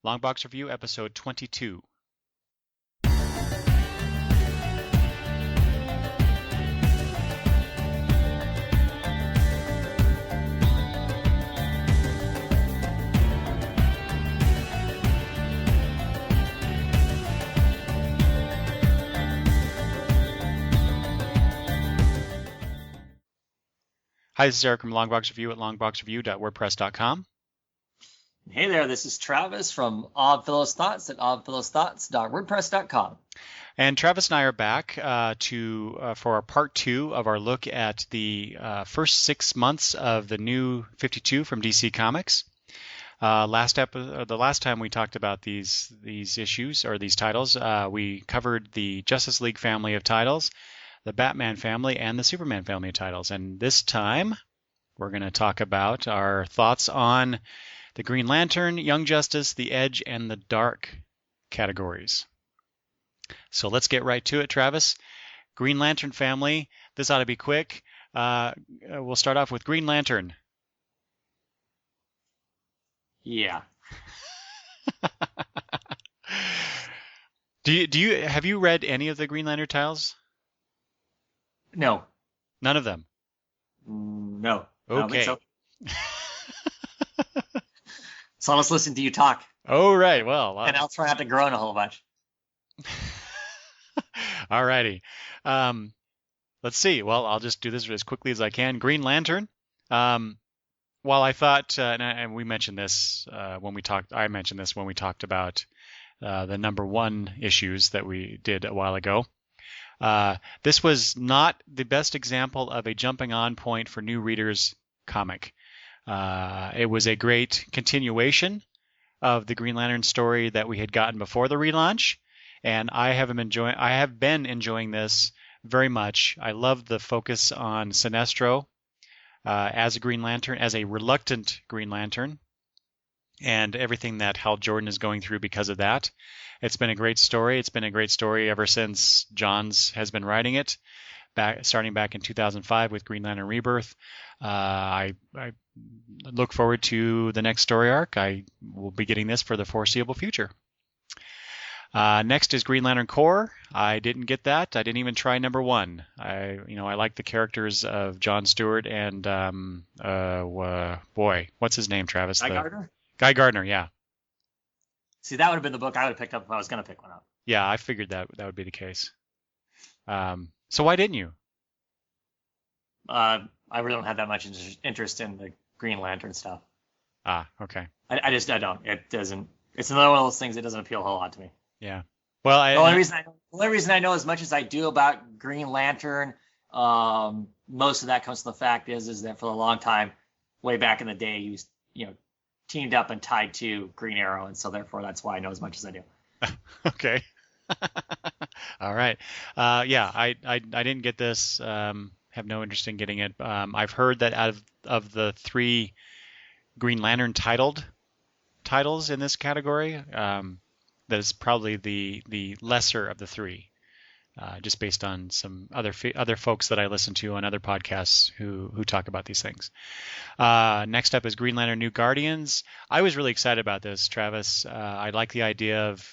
Longbox Review, episode 22. Hi, this is Eric from Longbox Review at longboxreview.wordpress.com. Hey there, this is Travis from Oddfellows Thoughts at oddfellowsthoughts.wordpress.com. And Travis and I are back for our part 2 of our look at the first 6 months of the new 52 from DC Comics. The last time we talked about these issues or these titles, we covered the Justice League family of titles, the Batman family, and the Superman family of titles. And this time, we're going to talk about our thoughts on the Green Lantern, Young Justice, the Edge, and the Dark categories. So let's get right to it, Travis. Green Lantern family. This ought to be quick. We'll start off with Green Lantern. Yeah. Have you read any of the Green Lantern titles? No. None of them? No. Okay. I don't think so. So I'll just listen to you talk. Oh, right. Well. And I'll try not to groan a whole bunch. All righty. Let's see. Well, I'll just do this as quickly as I can. Green Lantern. While I thought, and we mentioned this when we talked, I mentioned this when we talked about the number 1 issues that we did a while ago. This was not the best example of a jumping on point for new readers comic. It was a great continuation of the Green Lantern story that we had gotten before the relaunch, and I have been enjoying this very much. I love the focus on Sinestro as a Green Lantern, as a reluctant Green Lantern, and everything that Hal Jordan is going through because of that. It's been a great story. It's been a great story ever since Johns has been writing it, starting back in 2005 with Green Lantern Rebirth. I look forward to the next story arc. I will be getting this for the foreseeable future. Next is Green Lantern Corps. I didn't get that. I didn't even try number 1. I like the characters of John Stewart and what's his name, Travis? Guy Gardner? Guy Gardner, yeah. See, that would have been the book I would have picked up if I was going to pick one up. Yeah, I figured that would be the case. So why didn't you? I really don't have that much interest in the Green Lantern stuff. Ah, okay. I don't. It doesn't. It's another one of those things that doesn't appeal a whole lot to me. Yeah. Well, the only reason I know as much as I do about Green Lantern, most of that comes from the fact is that for a long time, way back in the day, he was teamed up and tied to Green Arrow, and so therefore that's why I know as much as I do. Okay. All right. Yeah, I didn't get this. Have no interest in getting it. I've heard that out of the 3 Green Lantern titles in this category, that is probably the lesser of the 3, just based on some other folks that I listen to on other podcasts who talk about these things. Next up is Green Lantern New Guardians. I was really excited about this, Travis. I like the idea of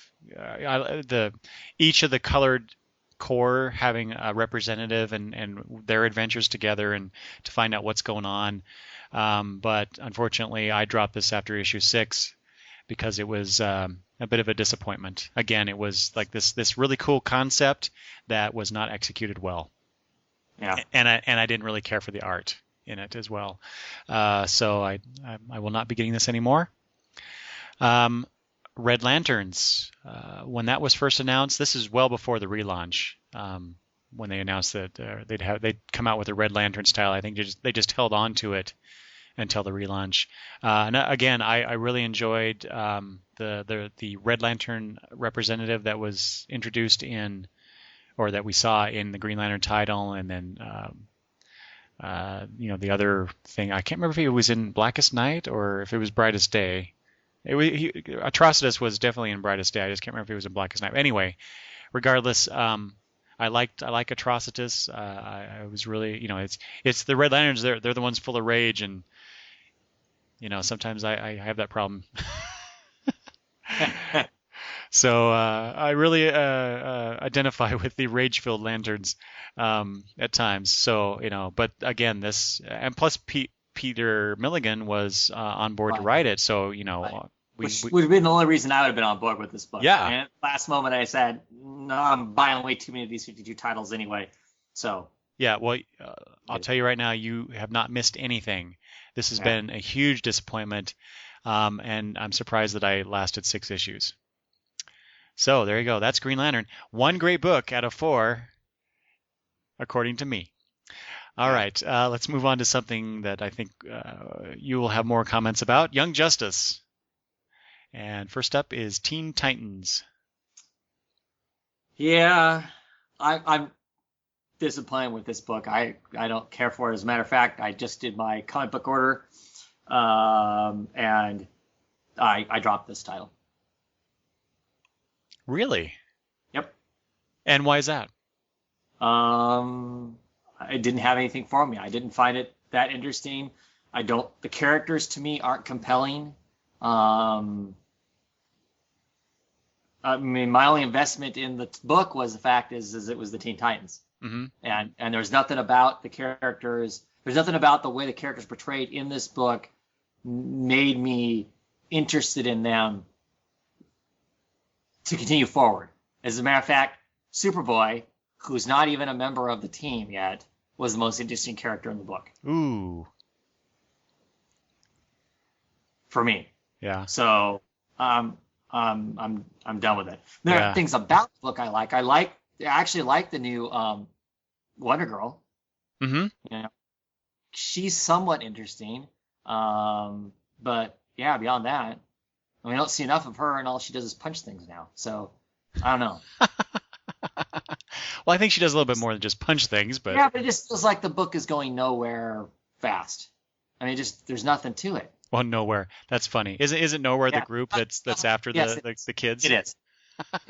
each of the colored corps having a representative and their adventures together and to find out what's going on. But unfortunately, I dropped this after issue 6 because it was a bit of a disappointment. Again, it was like this really cool concept that was not executed well. Yeah. And I didn't really care for the art in it as well. So I will not be getting this anymore. Red Lanterns. When that was first announced, this is well before the relaunch. When they announced that they'd come out with a Red Lantern style, I think they just held on to it until the relaunch. And again, I really enjoyed the Red Lantern representative that was introduced in, or that we saw in the Green Lantern title, and then the other thing, I can't remember if it was in Blackest Night or if it was Brightest Day. Atrocitus was definitely in Brightest Day. I just can't remember if it was in Blackest Night. Anyway, regardless, I like Atrocitus. I was really, it's the Red Lanterns. They're the ones full of rage, and sometimes I have that problem. So I really identify with the rage-filled lanterns at times. So but again, this and plus Peter Milligan was on board to Right, write it. So right. Which we would have been the only reason I would have been on board with this book. yeah. And at the last moment, I said, no, I'm buying way too many of these 52 titles anyway. So, Yeah, well, I'll it, tell you right now, you have not missed anything. This has yeah. been a huge disappointment, and I'm surprised that I lasted 6 issues. So there you go. That's Green Lantern. One great book out of four, according to me. All Yeah. right, let's move on to something that I think you will have more comments about. Young Justice. And first up is Teen Titans. Yeah. I'm disappointed with this book. I don't care for it. As a matter of fact, I just did my comic book order, and I dropped this title. Really? Yep. And why is that? Um, it didn't have anything for me. I didn't find it that interesting. I don't. The characters to me aren't compelling. Um, I mean, my only investment in the book was the fact is it was the Teen Titans, Hmm. and there's nothing about the characters. There's nothing about the way the characters portrayed in this book made me interested in them to continue forward. As a matter of fact, Superboy, who's not even a member of the team yet, was the most interesting character in the book Ooh, for me. yeah, So I'm done with it. There are yeah. things about the book I like. I actually like the new Wonder Girl. Hmm. You know, she's somewhat interesting. But yeah, beyond that, I mean, I don't see enough of her, and all she does is punch things now. So I don't know. Well, I think she does a little bit more than just punch things, but Yeah, but it just feels like the book is going nowhere fast. I mean, just there's nothing to it. well, nowhere. That's funny. Is it nowhere the Yeah. group that's after Yes, the kids? it is.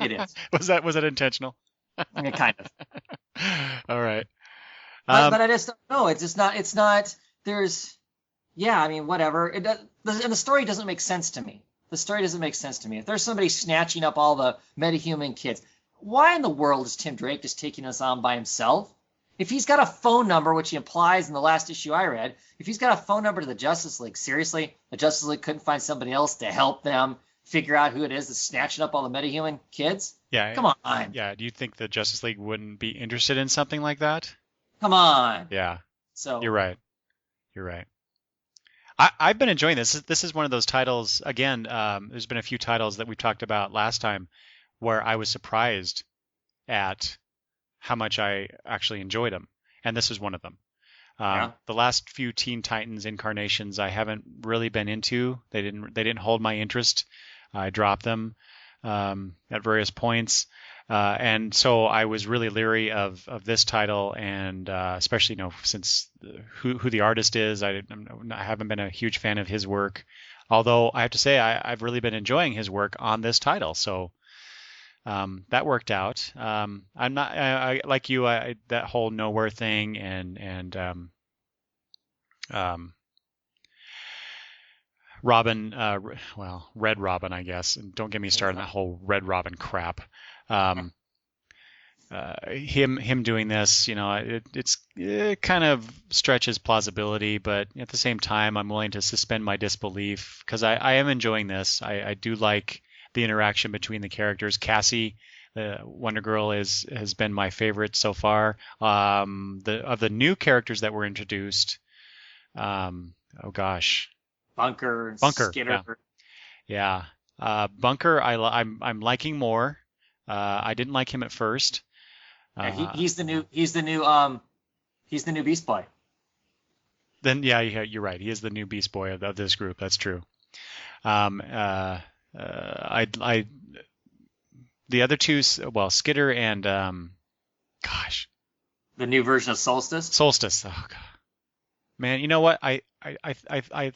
It is. Was that intentional? I mean, kind of. All right. But I just don't know. It's just not. It's not. There's. Yeah, I mean, whatever. It does, and the story doesn't make sense to me. The story doesn't make sense to me. If there's somebody snatching up all the metahuman kids, why in the world is Tim Drake just taking us on by himself? If he's got a phone number, which he implies in the last issue I read, if he's got a phone number to the Justice League, seriously, the Justice League couldn't find somebody else to help them figure out who it is that's snatching up all the metahuman kids? Yeah, Come on. yeah. Do you think the Justice League wouldn't be interested in something like that? Come on. Yeah, you're So, right. You're right. I've been enjoying this. This is one of those titles. Again, there's been a few titles that we talked about last time where I was surprised at how much I actually enjoyed them, and this is one of them. yeah. The last few Teen Titans incarnations I haven't really been into. They didn't hold my interest. I dropped them at various points, and so I was really leery of this title, and especially since who the artist is. I haven't been a huge fan of his work, although I have to say I've really been enjoying his work on this title. So that worked out. I'm not like you. That whole nowhere thing and Robin, well, Red Robin, I guess. And don't get me started on that whole Red Robin crap. Um, him doing this, it kind of stretches plausibility, but at the same time, I'm willing to suspend my disbelief because I am enjoying this. I do like the interaction between the characters. Cassie, the Wonder Girl, has been my favorite so far. Of the new characters that were introduced, oh gosh, Bunker, Bunker, Skitter. yeah. Bunker, I'm liking more. I didn't like him at first. Yeah, Uh, he's the new Beast Boy. then yeah, you're right. He is the new Beast Boy of this group. That's true. Um, uh, I the other two, well, Skitter and gosh, The new version of Solstice. Solstice. Oh god, man, you know what? I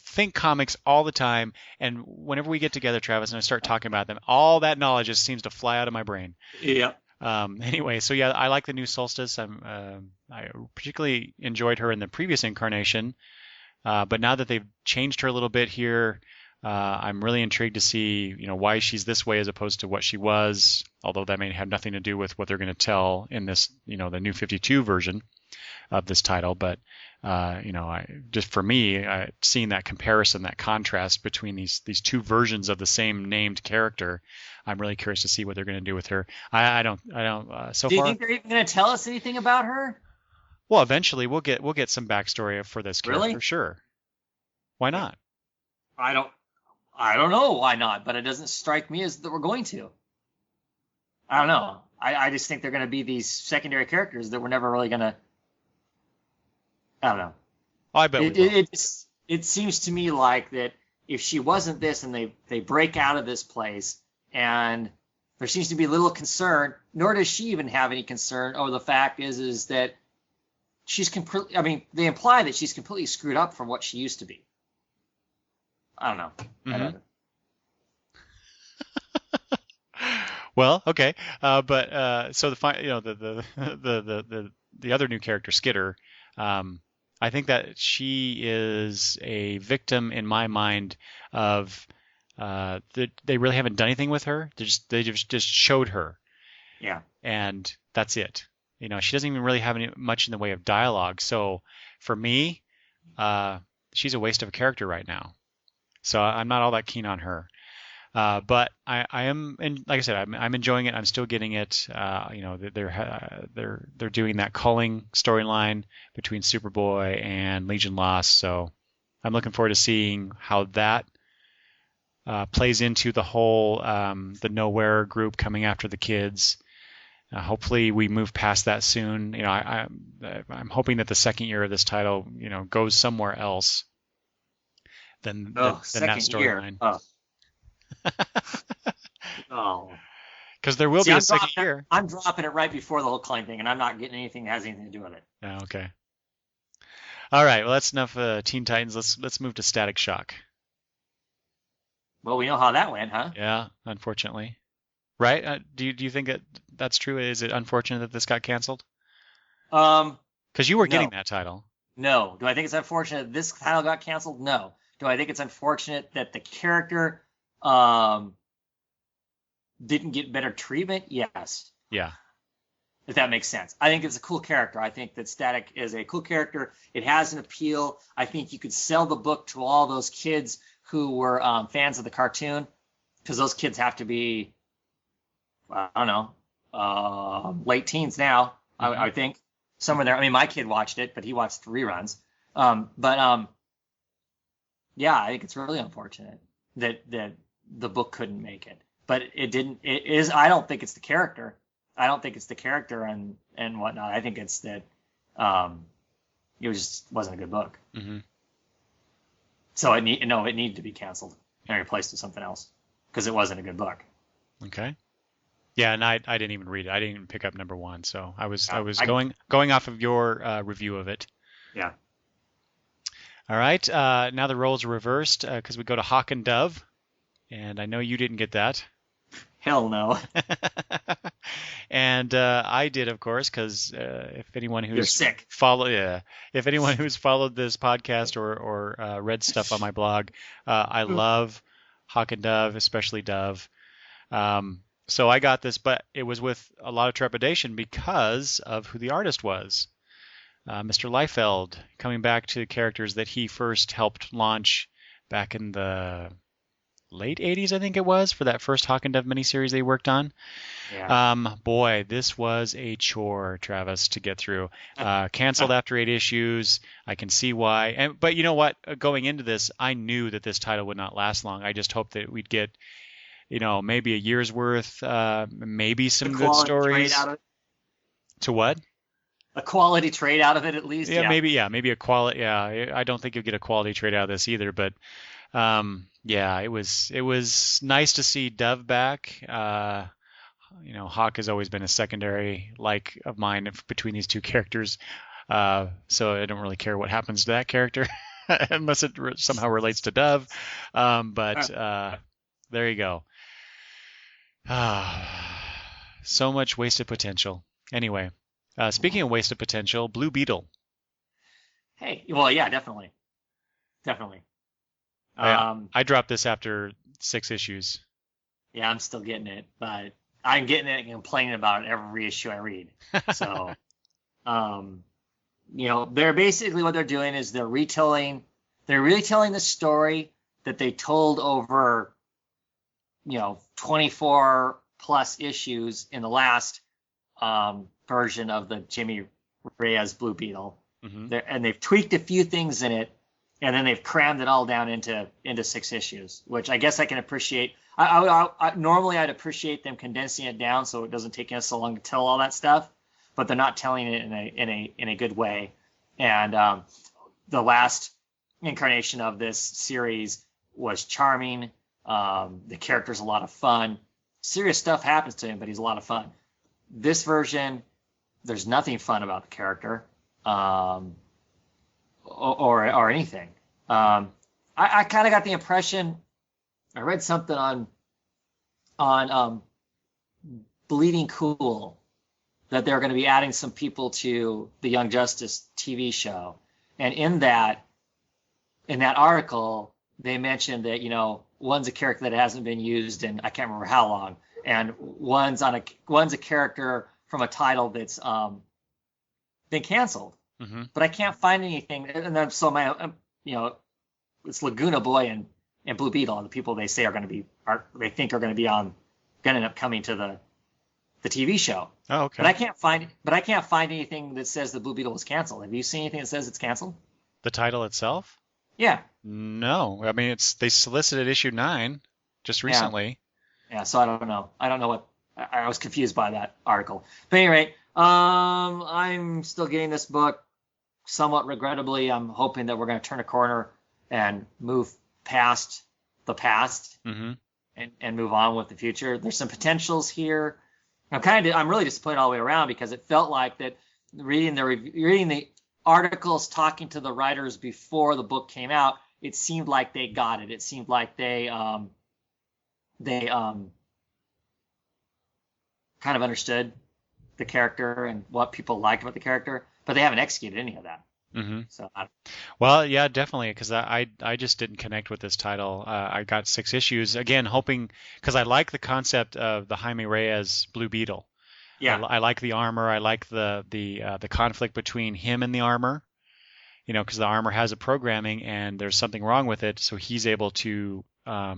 think comics all the time, and whenever we get together, Travis, and I start talking about them, all that knowledge just seems to fly out of my brain. Yeah. Anyway, so yeah, I like the new Solstice. I particularly enjoyed her in the previous incarnation, but now that they've changed her a little bit here, I'm really intrigued to see, why she's this way as opposed to what she was, although that may have nothing to do with what they're going to tell in this, the new 52 version of this title. But, just for me, seeing that comparison, that contrast between these two versions of the same named character, I'm really curious to see what they're going to do with her. I don't, so Do you far. think they're even going to tell us anything about her? Well, eventually we'll get some backstory for this character, Really? sure. Why not? I don't know why not, but it doesn't strike me as that we're going to. I don't know. I just think they're going to be these secondary characters that we're never really going to. I don't know. Oh, I bet we will. It seems to me like that if she wasn't this and they break out of this place and there seems to be little concern, nor does she even have any concern. Oh, the fact is that she's completely. I mean, they imply that she's completely screwed up from what she used to be. I don't know. Mm-hmm. Well, okay, but so the other new character, Skitter, I think that she is a victim in my mind of they really haven't done anything with her. They just showed her, Yeah, and that's it. She doesn't even really have much in the way of dialogue. So for me, she's a waste of a character right now. So I'm not all that keen on her. But I am, and like I said, I'm enjoying it. I'm still getting it. They're doing that culling storyline between Superboy and Legion Lost. So I'm looking forward to seeing how that plays into the whole the Nowhere group coming after the kids. Hopefully we move past that soon. I'm hoping that the second year of this title, goes somewhere else than that storyline. Oh. Because there will be a second year. I'm dropping it right before the whole claim thing, and I'm not getting anything that has anything to do with it. Oh, okay. All right. Well, that's enough Teen Titans. Let's move to Static Shock. Well, we know how that went, huh? Yeah, unfortunately. Right? Do you think that's true? Is it unfortunate that this got canceled? Because you were getting that title. No. Do I think it's unfortunate that this title got canceled? No. Do I think it's unfortunate that the character didn't get better treatment? Yes. Yeah. If that makes sense. I think it's a cool character. I think that Static is a cool character. It has an appeal. I think you could sell the book to all those kids who were fans of the cartoon, because those kids have to be, I don't know, late teens now, mm-hmm. I think. Somewhere there. I mean, my kid watched it, but he watched the reruns. Yeah, I think it's really unfortunate that the book couldn't make it. But it didn't. It is. I don't think it's the character. I don't think it's the character and whatnot. I think it's that it wasn't a good book. Mm-hmm. So it needed to be canceled and replaced with something else because it wasn't a good book. Okay. Yeah, and I didn't even read it. I didn't even pick up number 1, so I was going off of your review of it. Yeah. All right. Now the roles are reversed because we go to Hawk and Dove, and I know you didn't get that. Hell no. And I did, of course, because if anyone who's sick. If anyone who's followed this podcast or read stuff on my blog, I love Hawk and Dove, especially Dove. So I got this, but it was with a lot of trepidation because of who the artist was. Mr. Liefeld, coming back to characters that he first helped launch back in the late 80s, I think it was, for that first Hawk and Dove miniseries they worked on. Yeah. Boy, this was a chore, Travis, to get through. Canceled after 8 issues. I can see why. But you know what? Going into this, I knew that this title would not last long. I just hoped that we'd get, maybe a year's worth, maybe some good stories. To what? A quality trade out of it, at least. Yeah, maybe a quality. Yeah, I don't think you'll get a quality trade out of this either. But yeah, it was nice to see Dove back. Hawk has always been a secondary of mine between these two characters. So I don't really care what happens to that character unless it somehow relates to Dove. But there you go. So much wasted potential. Anyway. Speaking of wasted potential, Blue Beetle. Hey, well, yeah, definitely. I Um, I dropped this after 6 issues. yeah, I'm still getting it, but I'm getting it and complaining about it every issue I read. So, um, they're basically what they're doing is they're retelling the story that they told over, 24 plus issues in the last version of the Jimmy Reyes Blue Beetle. Hmm. And they've tweaked a few things in it, and then they've crammed it all down into 6 issues, which I guess I can appreciate. Normally I'd appreciate them condensing it down so it doesn't take us so long to tell all that stuff, but they're not telling it in a good way. And the last incarnation of this series was charming. The character's a lot of fun. Serious stuff happens to him, but he's a lot of fun. This version, there's nothing fun about the character, or anything. I kind of got the impression I read something on Bleeding Cool that they're going to be adding some people to the Young Justice TV show, and in that article they mentioned that one's a character that hasn't been used in I can't remember how long, and one's a character from a title that's been canceled. Hmm. But I can't find anything. And then so it's Laguna Boy and Blue Beetle, the people they say they think are going to be going to end up coming to the TV show. Oh, But okay. I can't find anything that says the Blue Beetle was canceled. Have you seen anything that says it's canceled? The title itself? Yeah, No. I mean, they solicited issue 9 just yeah, recently. yeah. So I don't know. I don't know what. I was confused by that article. But anyway, I'm still getting this book somewhat regrettably. I'm hoping that we're going to turn a corner and move past the past Hmm. and move on with the future. There's some potentials here. I'm really disappointed all the way around because it felt like that reading the articles, talking to the writers before the book came out, it seemed like they got it. It seemed like they kind of understood the character and what people liked about the character, but they haven't executed any of that. Hmm. So Well, yeah, definitely, because I just didn't connect with this title. I got 6 issues again, hoping because I like the concept of the Jaime Reyes Blue Beetle. yeah, I like the armor. I like the conflict between him and the armor. Because the armor has a programming and there's something wrong with it, so he's able to, uh,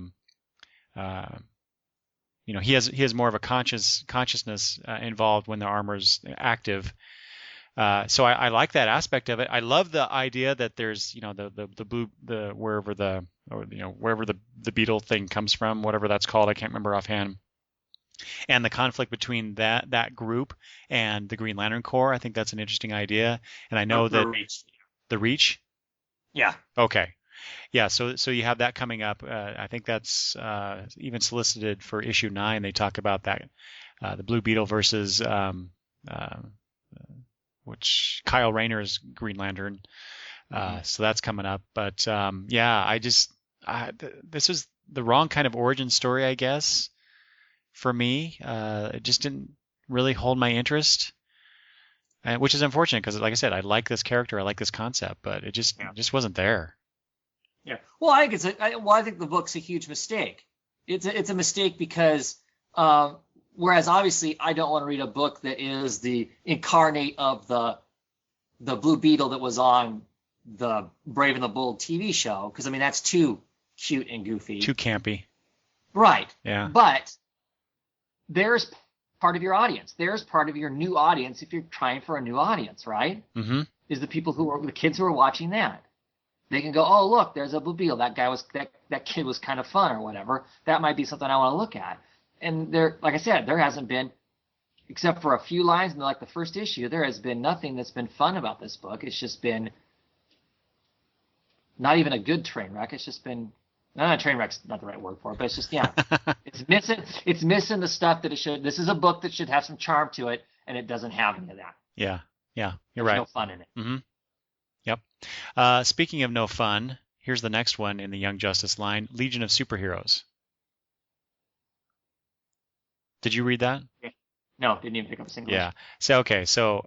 he has more of a consciousness involved when the armor's active. So I like that aspect of it. I love the idea that there's the blue wherever the beetle thing comes from, whatever that's called, I can't remember offhand, and the conflict between that group and the Green Lantern Corps. I think that's an interesting idea, and I know the that reach. the Reach. Yeah, Okay, yeah. So you have that coming up. I think that's even solicited for issue 9. They talk about that the Blue Beetle versus uh, which Kyle Rayner's Green Lantern. So that's coming up. But yeah, this is the wrong kind of origin story, I guess, for me. It just didn't really hold my interest, which is unfortunate because, like I said, I like this character, I like this concept, but it just yeah, just wasn't there. yeah. Well, I think the book's a huge mistake. It's a mistake because whereas obviously I don't want to read a book that is the incarnate of the Blue Beetle that was on the Brave and the Bold TV show, because I mean that's too cute and goofy. Too campy. Right. Yeah. But there's part of your audience. There's part of your new audience if you're trying for a new audience, right? Mm-hmm. Is the the kids who are watching that. They can go, oh look, there's a Blue Beetle. That kid was kind of fun or whatever. That might be something I want to look at. And like I said, there hasn't been, except for a few lines in like the first issue, there has been nothing that's been fun about this book. It's just been not even a good train wreck. It's just been, no, train wreck's not the right word for it, but it's just, it's missing the stuff that it should. This is a book that should have some charm to it, and it doesn't have any of that. Yeah. Yeah. You're There's right. no fun in it. Mm-hmm. Yep. Speaking of no fun, here's the next one in the Young Justice line, Legion of Superheroes. Did you read that? No, didn't even pick up a single Yeah. issue. So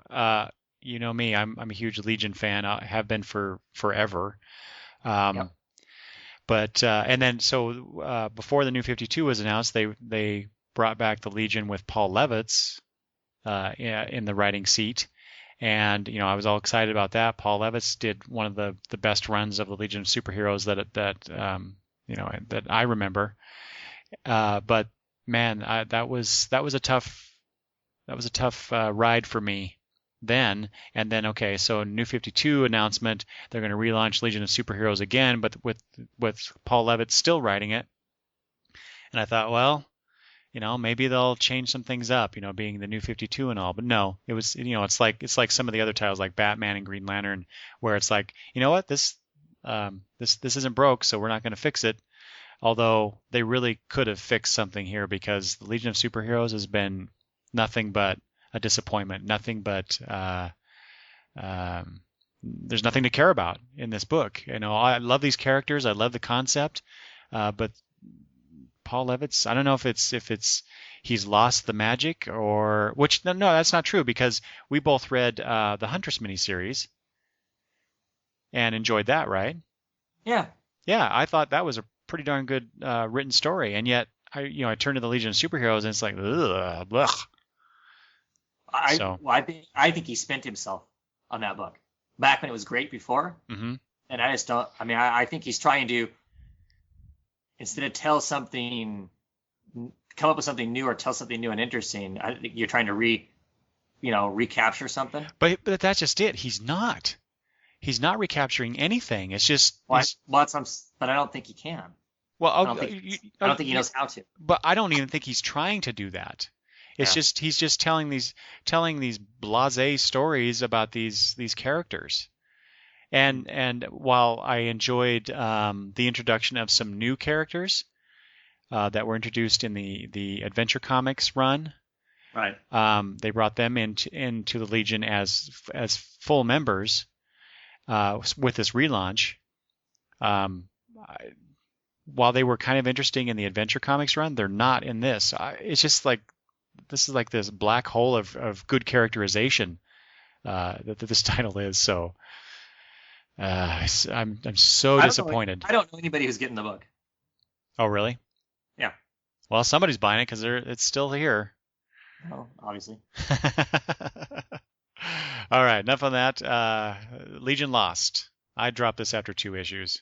you know me, I'm a huge Legion fan. I have been for forever. Um, Yep. But and then so before the New 52 was announced, they brought back the Legion with Paul Levitz in the writing seat. And I was all excited about that. Paul Levitz did one of the best runs of the Legion of Superheroes that I remember. But man, that was a tough ride for me then. And then okay, so New 52 announcement, they're going to relaunch Legion of Superheroes again, but with Paul Levitz still writing it. And I thought, well, maybe they'll change some things up, being the New 52 and all. But no, it was, it's like some of the other titles like Batman and Green Lantern, where it's like, you know what, this isn't broke, so we're not going to fix it. Although they really could have fixed something here, because the Legion of Superheroes has been nothing but a disappointment, nothing but there's nothing to care about in this book. I love these characters, I love the concept, but Paul Levitz, I don't know if it's he's lost the magic, or which no, that's not true, because we both read the Huntress miniseries and enjoyed that, right? Yeah. Yeah, I thought that was a pretty darn good written story, and yet I turned to the Legion of Superheroes and it's like ugh, blech. I think he spent himself on that book back when it was great before, Mm-hmm. and I just don't. I mean, I think he's trying to, instead of come up with something new or tell something new and interesting. I think you're trying to recapture something. But that's just it. He's not. He's not recapturing anything. It's just. But I don't think he can. Well, I don't think he knows how to. But I don't even think he's trying to do that. It's just he's just telling these blasé stories about these characters. And while I enjoyed the introduction of some new characters that were introduced in the Adventure Comics run, right? They brought them into the Legion as full members with this relaunch. While they were kind of interesting in the Adventure Comics run, they're not in this. It's just like this is like this black hole of good characterization that this title is. So I'm so disappointed. I don't know anybody who's getting the book. Oh, really? Yeah. Well, somebody's buying it because it's still here. Well, obviously. All right, enough on that. Legion lost. I dropped this after 2 issues.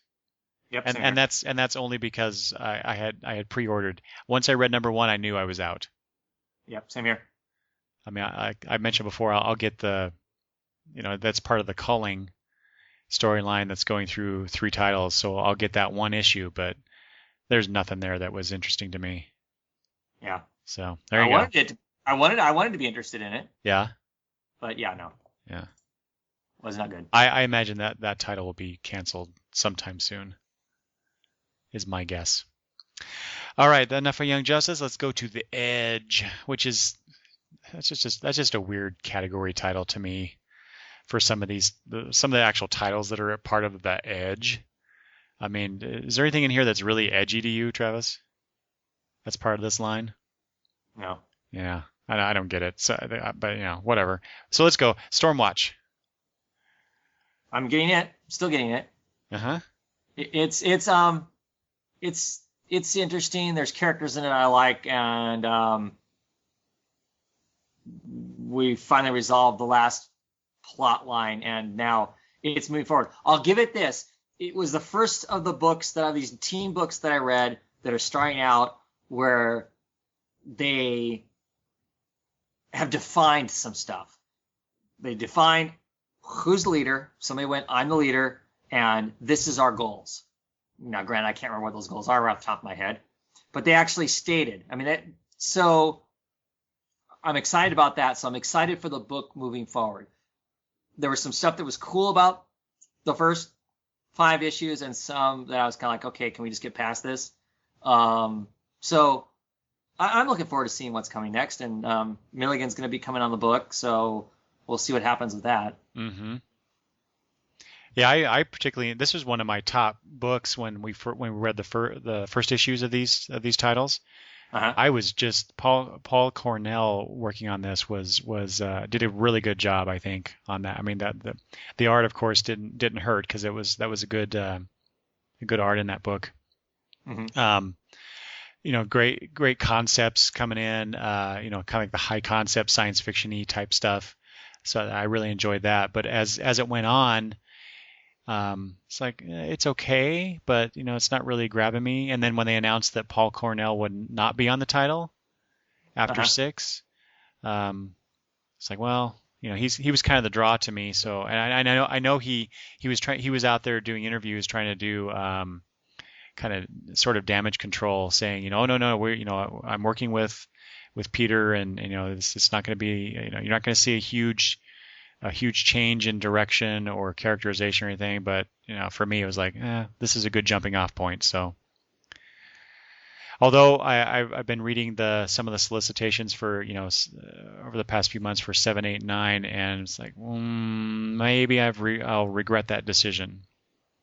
Yep, and that's only because I had pre-ordered. Once I read number 1, I knew I was out. Yep, same here. I mean, I mentioned before, I'll get that's part of the culling storyline that's going through 3 titles, so I'll get that 1 issue, but there's nothing there that was interesting to me. Yeah. So there you go. I wanted to be interested in it. Yeah. But yeah, no. Yeah. Was not good. I imagine that title will be canceled sometime soon, is my guess. All right, enough of Young Justice. Let's go to The Edge, which is that's just a weird category title to me for some of the actual titles that are a part of The Edge. I mean, is there anything in here that's really edgy to you, Travis? That's part of this line? No. Yeah, I don't get it. So, but whatever. So let's go. Stormwatch. I'm getting it. Still getting it. Uh-huh. It's interesting. There's characters in it I like, and we finally resolved the last plot line, and now it's moving forward. I'll give it this. It was the first of the books these teen books that I read that are starting out where they have defined some stuff. They defined who's the leader. Somebody went, I'm the leader, and this is our goals. Now, granted, I can't remember what those goals are off the top of my head, but they actually stated. I mean, so I'm excited about that. So I'm excited for the book moving forward. There was some stuff that was cool about the first 5 issues, and some that I was kind of like, okay, can we just get past this? So I'm looking forward to seeing what's coming next, and Milligan's going to be coming on the book, so we'll see what happens with that. Mm-hmm. Yeah, I particularly, this was one of my top books when we read the first issues of these titles. Uh-huh. I was just Paul Cornell working on this was did a really good job, I think, on that. I mean, that the art, of course, didn't hurt, because that was a good good art in that book. Hmm. Um, great concepts coming in. Kind of like the high concept science fiction-y type stuff. So I really enjoyed that. But as it went on, it's like it's okay, but it's not really grabbing me. And then when they announced that Paul Cornell would not be on the title after Uh-huh. 6, it's like, well, he was kind of the draw to me. So, and I know he was out there doing interviews trying to do kind of sort of damage control, saying, oh no, I'm working with Peter, and it's not going to be, you're not going to see a huge change in direction or characterization or anything. But for me, it was like, this is a good jumping off point. So, although I've been reading some of the solicitations for over the past few months for 7, 8, 9, and it's like maybe I'll regret that decision.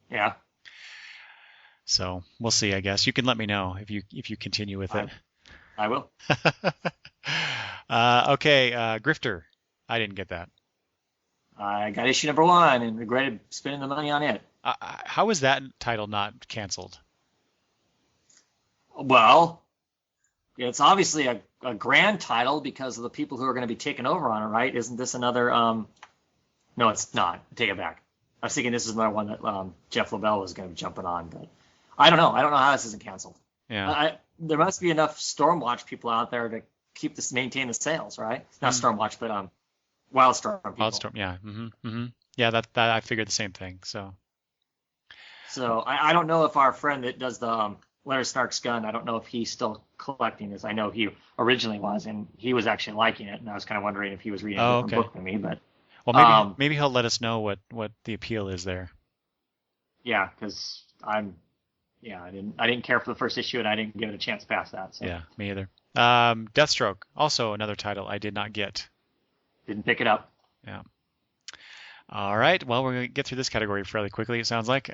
Yeah. So we'll see. I guess you can let me know if you continue with it. I will. Okay, Grifter. I didn't get that. I got issue number 1 and regretted spending the money on it. How was that title not canceled? Well, it's obviously a grand title because of the people who are going to be taking over on it, right? Isn't this another? No, it's not. Take it back. I was thinking this is another one that Jeff Lobel was going to be jumping on, but I don't know. I don't know how this isn't canceled. Yeah. There must be enough Stormwatch people out there to maintain the sales, right? Not Stormwatch, but Wildstorm people. Wildstorm, yeah. Yeah, that I figured the same thing. So I don't know if our friend that does the Larry Snark's gun, I don't know if he's still collecting this. I know he originally was, and he was actually liking it, and I was kind of wondering if he was reading a different book than me. But well, maybe he'll let us know what the appeal is there. Yeah, because I didn't care for the first issue, and I didn't give it a chance past that. So. Yeah, me either. Deathstroke, also another title I did not get. Didn't pick it up. Yeah. All right. Well, we're gonna get through this category fairly quickly. It sounds like.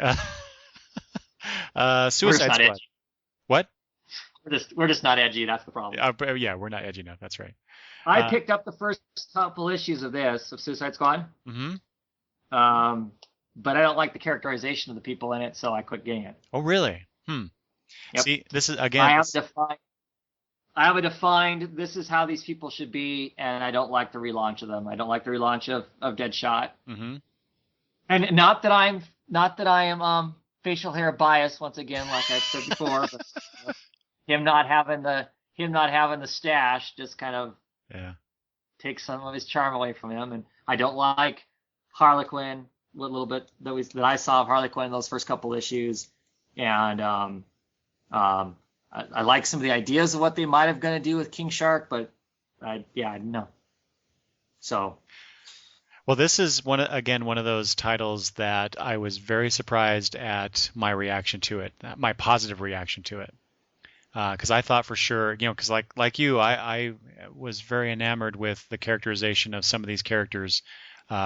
Suicide Squad. Edgy. What? We're just not edgy. That's the problem. Yeah, we're not edgy enough. That's right. I picked up the first couple issues of Suicide Squad. Mm-hmm. But I don't like the characterization of the people in it, so I quit getting it. Oh, really? Yep. See, this is again. I have a defined. This is how these people should be, and I don't like the relaunch of them. I don't like the relaunch of Deadshot. Mm-hmm. And not that I am facial hair biased once again, like I've said before. But him not having the stash just kind of takes some of his charm away from him. And I don't like Harley Quinn. What little bit that I saw of Harley Quinn in those first couple issues, and I like some of the ideas of what they might have going to do with King Shark, but I don't know. So. Well, this is one of those titles that I was very surprised at my reaction to it, my positive reaction to it, because I thought for sure, because like you, I was very enamored with the characterization of some of these characters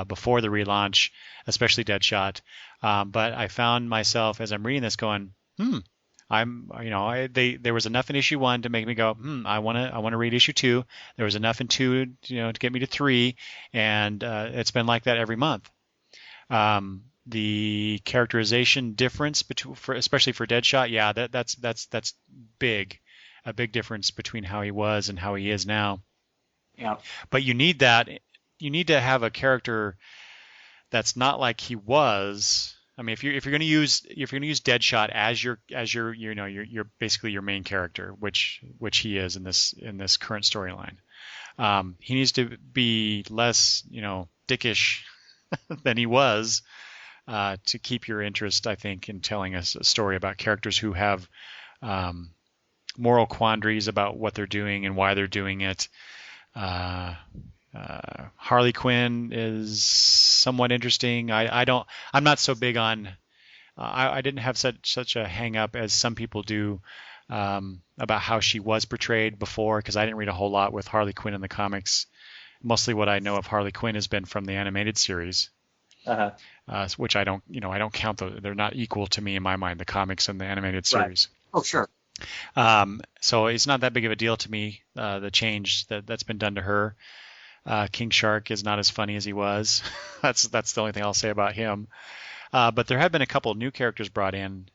before the relaunch, especially Deadshot. But I found myself as I'm reading this going, there was enough in issue 1 to make me go, I want to read issue 2. There was enough in 2, to get me to 3, and it's been like that every month. The characterization difference especially for Deadshot, yeah, that's big, a big difference between how he was and how he is now. Yeah. But you need that. You need to have a character that's not like he was. I mean, if you're going to use Deadshot as your basically your main character, which he is in this current storyline, he needs to be less dickish than he was to keep your interest, I think, in telling us a story about characters who have moral quandaries about what they're doing and why they're doing it. Harley Quinn is somewhat interesting. I'm not so big on. I didn't have such a hang up as some people do about how she was portrayed before, because I didn't read a whole lot with Harley Quinn in the comics. Mostly what I know of Harley Quinn has been from the animated series, which I don't count those. They're not equal to me in my mind, the comics and the animated series. Right. Oh, sure. So it's not that big of a deal to me, the change that's been done to her. King Shark is not as funny as he was. That's the only thing I'll say about him. But there have been a couple new characters brought in.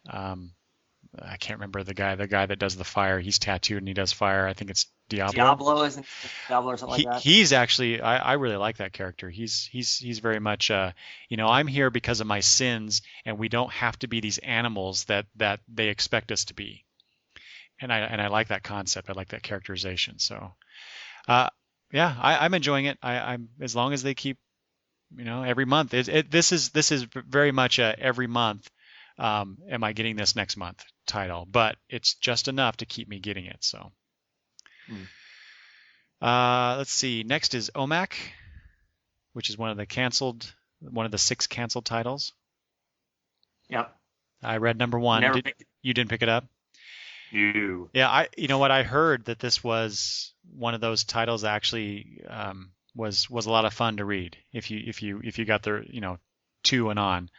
I can't remember the guy that does the fire. He's tattooed and he does fire. I think it's Diablo. Diablo isn't Diablo or something like that. He's actually I really like that character. He's very much I'm here because of my sins, and we don't have to be these animals that they expect us to be. And I like that concept. I like that characterization. So yeah, I'm enjoying it. I'm as long as they keep every month. This is very much a every month. Am I getting this next month title? But it's just enough to keep me getting it. So. Hmm. Let's see. Next is OMAC, which is one of the 6 canceled titles. Yep. I read number 1. You didn't pick it up? No. Yeah, you know what? I heard that this was one of those titles that actually was a lot of fun to read if you got the 2 and on.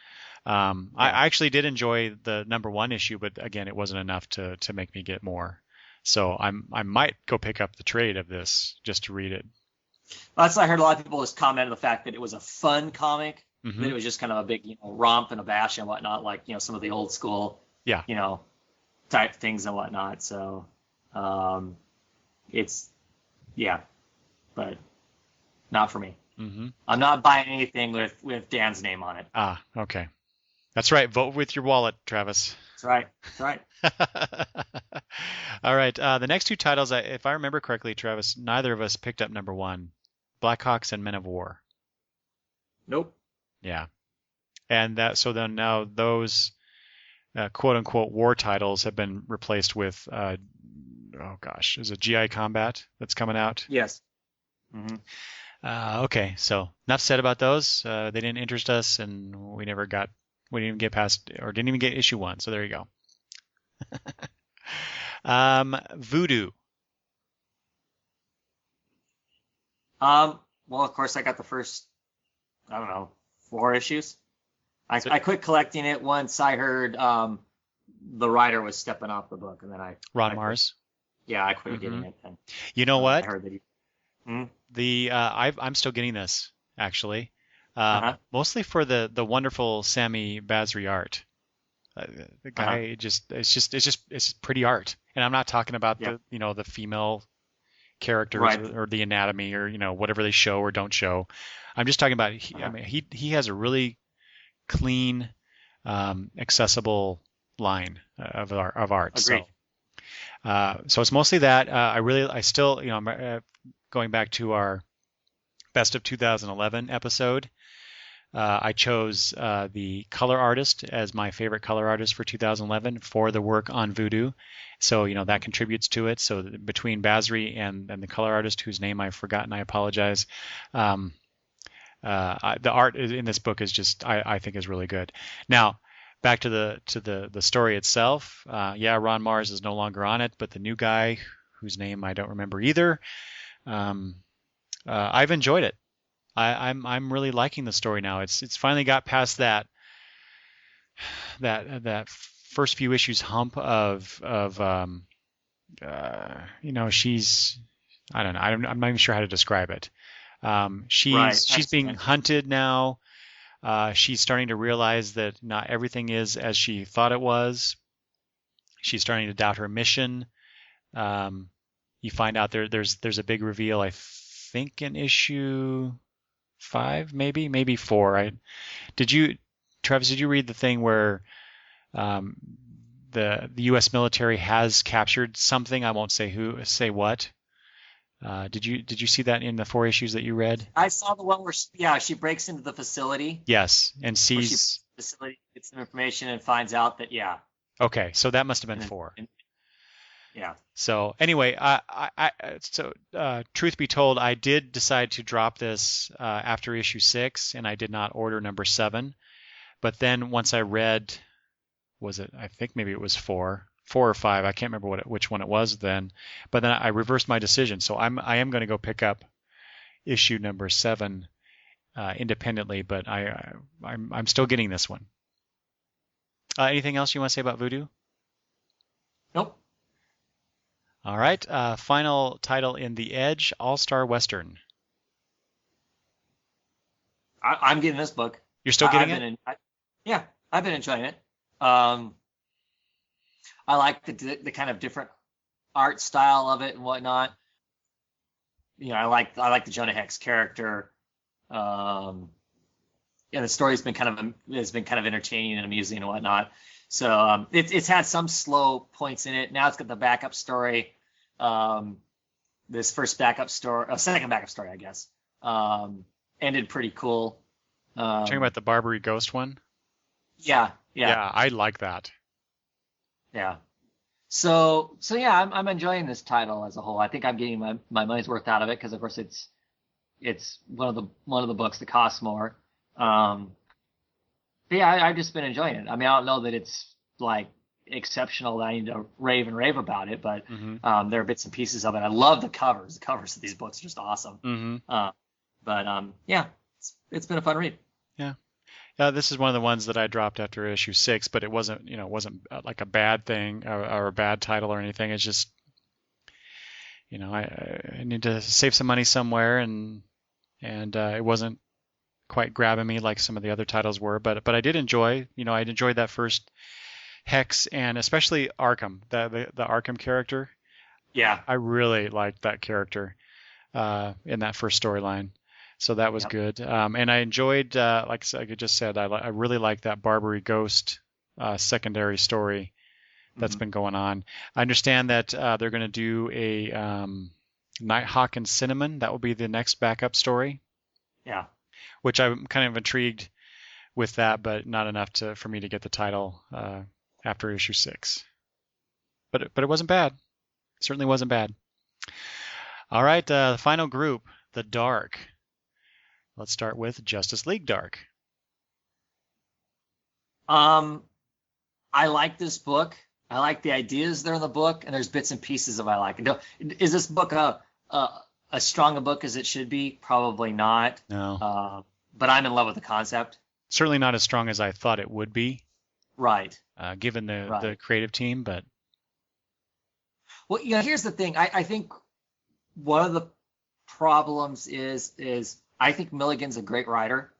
I actually did enjoy the number 1 issue, but again, it wasn't enough to make me get more. So I might go pick up the trade of this just to read it. That's what I heard a lot of people just comment on the fact that it was a fun comic, Mm-hmm. that it was just kind of a big, romp and a bash and whatnot, like, some of the old school, Yeah. type things and whatnot. So, it's, yeah, but not for me. Mm-hmm. I'm not buying anything with Dan's name on it. Ah, okay. That's right. Vote with your wallet, Travis. That's right. That's right. All right. The next 2 titles, if I remember correctly, Travis, neither of us picked up number 1, Blackhawks and Men of War. Nope. Yeah. And so then now those quote unquote war titles have been replaced with, is it GI Combat that's coming out? Yes. Mm-hmm. Okay. So enough said about those. They didn't interest us, and we didn't even get past, or didn't even get issue 1. So there you go. Voodoo. Well, of course, I got the first, 4 issues. I quit collecting it once I heard the writer was stepping off the book, and then Ron Mars. Yeah, I quit getting it then. You know what? I heard that I'm still getting this actually, Uh-huh. mostly for the wonderful Sammy Basri art. The guy it's pretty art, and I'm not talking about the female characters Right. or the anatomy or whatever they show or don't show. I'm just talking about he has a really clean, accessible line of art. Agreed. So it's mostly that. I still I'm going back to our best of 2011 episode. I chose the color artist as my favorite color artist for 2011 for the work on Voodoo. So, that contributes to it. So between Basri and the color artist, whose name I've forgotten, I apologize. The art in this book is just, I think, is really good. Now, back to the story itself. Ron Mars is no longer on it, but the new guy, whose name I don't remember either, I've enjoyed it. I'm really liking the story now. It's finally got past that first few issues hump of she's, I don't know, I'm not even sure how to describe it. She's being hunted now. She's starting to realize that not everything is as she thought it was. She's starting to doubt her mission. You find out there's a big reveal, I think, in issue 5, maybe 4. Travis, did you read the thing where the U.S. military has captured something? I won't say what. Did you see that in the 4 issues that you read? I saw the one where she breaks into the facility. Yes, and sees the facility, gets some information, and finds out that Okay, so that must have been 4. Yeah. So anyway, truth be told, I did decide to drop this after issue 6, and I did not order number 7. But then once I read, I think maybe it was 4 or 5. I can't remember which one it was then. But then I reversed my decision. So I am going to go pick up issue number 7 independently. But I'm still getting this one. Anything else you want to say about Voodoo? Nope. All right. Final title in the Edge, All-Star Western. I'm getting this book. You're still getting it? Yeah, I've been enjoying it. Um, I like the kind of different art style of it and whatnot. I like the Jonah Hex character. Um, yeah, the story's been kind of entertaining and amusing and whatnot. So it's had some slow points in it. Now it's got the backup story. Um, this first backup story, second backup story, I guess, ended pretty cool. Talking about the Barbary Ghost one? Yeah, yeah, Yeah, I like that. yeah. So yeah, I'm enjoying this title as a whole. I think I'm getting my money's worth out of it because of course it's one of the books that costs more. Um, but yeah, I've just been enjoying it. I mean, I don't know that it's like exceptional that I need to rave and rave about it, but Mm-hmm. there are bits and pieces of it. I love the covers. The covers of these books are just awesome. Mm-hmm. But yeah, it's been a fun read. Yeah. Yeah, this is one of the ones that I dropped after issue 6, but it wasn't like a bad thing or a bad title or anything. It's just, I need to save some money somewhere, and it wasn't quite grabbing me like some of the other titles were. But I did enjoy, I enjoyed that first Hex and especially Arkham, the Arkham character. Yeah. I really liked that character in that first storyline. So that was Yep. good. And I enjoyed, like I just said, I really like that Barbary Ghost secondary story that's Mhm. been going on. I understand that they're going to do a Nighthawk and Cinnamon. That will be the next backup story, Yeah. which I'm kind of intrigued with that, but not enough for me to get the title after issue 6. But it wasn't bad. Certainly wasn't bad. All right, the final group, the Dark. Let's start with Justice League Dark. Um, I like this book. I like the ideas that are in the book, and there's bits and pieces of I like. Is this book a strong a book as it should be? Probably not. No, But I'm in love with the concept. certainly not as strong as I thought it would be, Right. given the Right. creative team. But Well, here's the thing. I think one of the problems is I think Milligan's a great writer,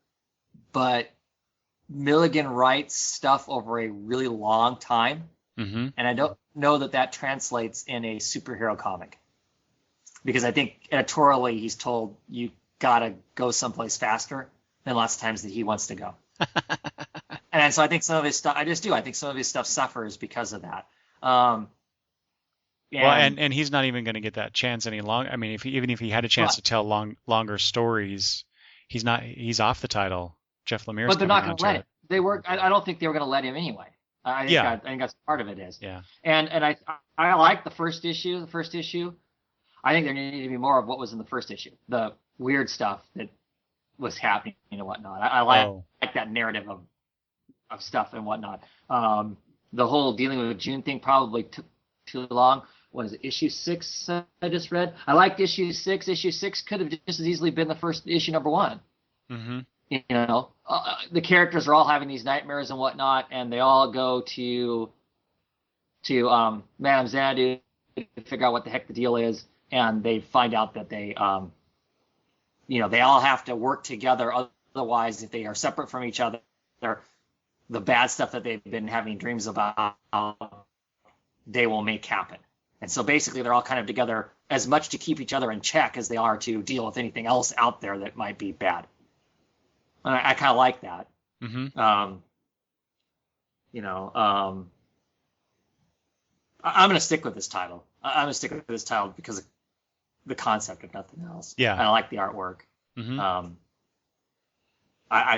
but Milligan writes stuff over a really long time, mm-hmm. and I don't know that translates in a superhero comic because I think editorially he's told you gotta go someplace faster than lots of times that he wants to go. And so I think some of his stuff, I think some of his stuff suffers because of that. Um, Well, and and he's not even going to get that chance any longer. I mean, even if he had a chance to Right. tell longer stories, he's off the title. Jeff Lemire's But they're coming not going on to to let it. it. I don't think they were going to let him anyway. Yeah, I think that's part of it is. yeah, And I like the first issue. The first issue. I think there needed to be more of what was in the first issue. The weird stuff that was happening and whatnot. I oh, like that narrative of stuff and whatnot. The whole dealing with June thing probably took too long. Was it issue 6 I just read? I liked issue 6. Issue 6 could have just as easily been the first issue number 1. mm-hmm. The characters are all having these nightmares and whatnot, and they all go to Madame Xanadu to figure out what the heck the deal is, and they find out that they all have to work together. Otherwise, if they are separate from each other, the bad stuff that they've been having dreams about, they will make happen. And so basically, they're all kind of together as much to keep each other in check as they are to deal with anything else out there that might be bad. And I kind of like that. Mm-hmm. I'm going to stick with this title. I'm going to stick with this title because of the concept of nothing else. Yeah. And I like the artwork. Mm-hmm. I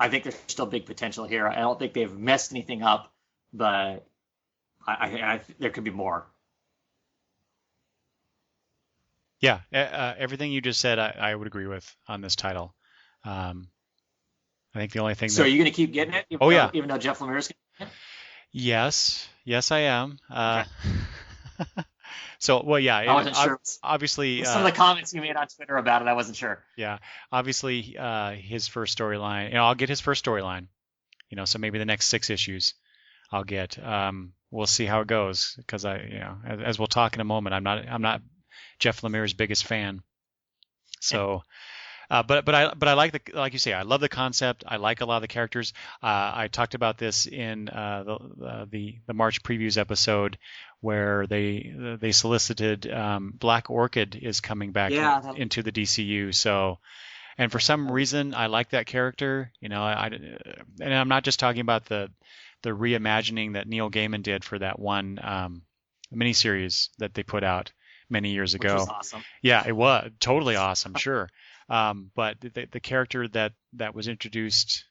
think there's still big potential here. I don't think they've messed anything up, but I there could be more. Yeah, everything you just said, I would agree with on this title. I think the only thing So that are you going to keep getting it? yeah. Even though Jeff Lemire's going to get it? Yes, I am. Okay. So, well, yeah, I wasn't sure. obviously, Some of the comments you made on Twitter about it, I wasn't sure. yeah, obviously, his first storyline, I'll get his first storyline, so maybe the next 6 issues I'll get. We'll see how it goes because as we'll talk in a moment, I'm not Jeff Lemire's biggest fan. So, but I like like you say, I love the concept. I like a lot of the characters. I talked about this in the March previews episode where they solicited Black Orchid is coming back Yeah, into the DCU. So, and for some reason I like that character. And I'm not just talking about the reimagining that Neil Gaiman did for that one miniseries that they put out many years which was ago. awesome. Yeah, it was totally awesome, sure. But the character that was introduced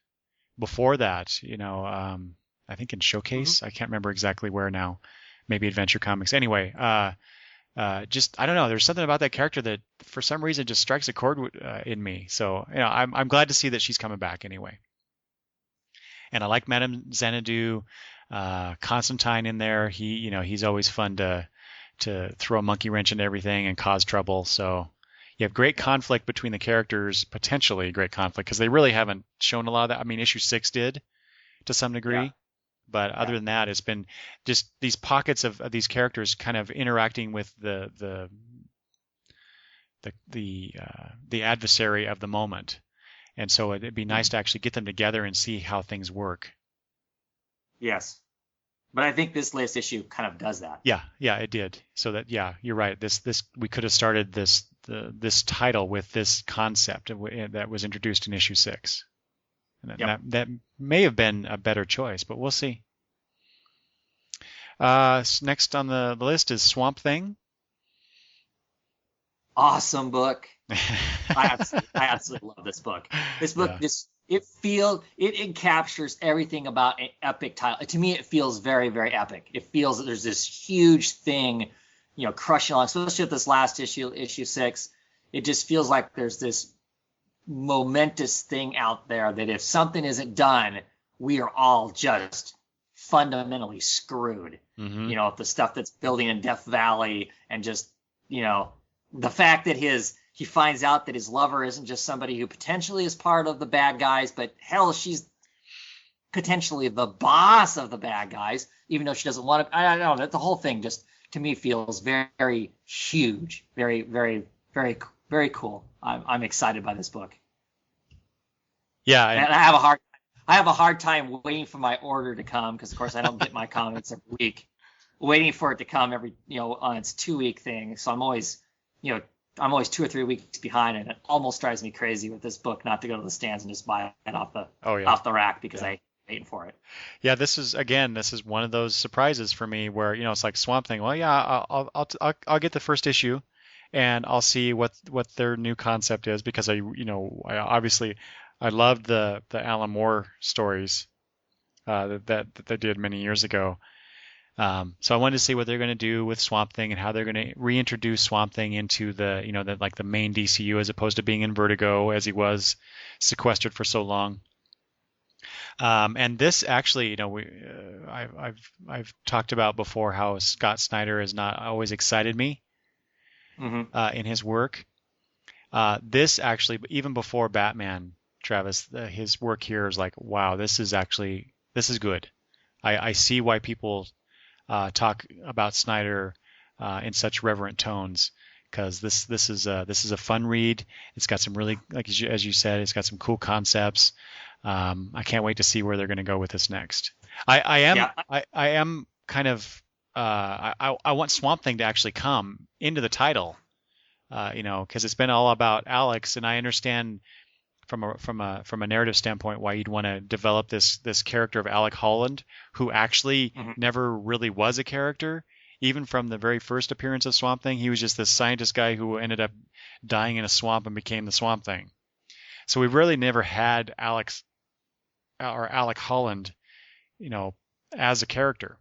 before that, I think in Hmm. Showcase, I can't remember exactly where now, maybe Adventure Comics. Anyway, just I don't know. There's something about that character that for some reason just strikes a chord in me. So I'm glad to see that she's coming back anyway. And I like Madame Xanadu, Constantine in there. He's always fun to throw a monkey wrench into everything and cause trouble. So you have great Yep. conflict between the characters, potentially great conflict, because they really haven't shown a lot of that. I mean, issue 6 did to some Yeah. degree, but Yeah. other than that, it's been just these pockets of these characters kind of interacting with the adversary of the moment. And so it'd be nice to actually get them together and see how things work. Yes. But I think this latest issue kind of does that. Yeah, it did. So that yeah, you're right. This we could have started this title with this concept that was introduced in issue 6, and Yep. that may have been a better choice, but we'll see. Next on the list is Swamp Thing. Awesome book. I absolutely love this book. This book, Yeah. it captures everything about an epic title. To me, it feels very, very epic. It feels that there's this huge thing, crushing along, especially with this last issue, issue 6. It just feels like there's this momentous thing out there that if something isn't done, we are all just fundamentally screwed. Hmm. The stuff that's building in Death Valley, and just, you know, the fact that he finds out that his lover isn't just somebody who potentially is part of the bad guys, but hell, she's potentially the boss of the bad guys, even though she doesn't want to. I don't know, that the whole thing just to me feels very, very huge, very, very, very, very cool. I'm excited by this book, Yeah, and and I have a hard time waiting for my order to come because, of course, I don't get my comics every week. Waiting for it to come every, on its 2 week thing. So you know, I'm always 2 or 3 weeks behind, and it almost drives me crazy with this book not to go to the stands and just buy it off the oh yeah, off the rack because yeah. I'm waiting for it. Yeah, this is one of those surprises for me where it's like Swamp Thing. Well, yeah, I'll get the first issue, and I'll see what their new concept is because I obviously I loved the Alan Moore stories that they did many years ago. So I wanted to see what they're going to do with Swamp Thing and how they're going to reintroduce Swamp Thing into the main DCU as opposed to being in Vertigo as he was sequestered for so long. And this actually, I've talked about before how Scott Snyder has not always excited me Hmm. in his work. This actually, even before Batman, Travis, his work here is like, wow, this is good. I see why people talk about Snyder in such reverent tones because this is a fun read. It's got some really, like as you said, it's got some cool concepts. I can't wait to see where they're going to go with this next. I am Yeah. I am kind of I want Swamp Thing to actually come into the title, because it's been all about Alex, and I understand from a narrative standpoint why you'd want to develop this character of Alec Holland, who actually Hmm. never really was a character. Even from the very first appearance of Swamp Thing, he was just this scientist guy who ended up dying in a swamp and became the Swamp Thing. So we really never had Alec Holland, you know, as a character.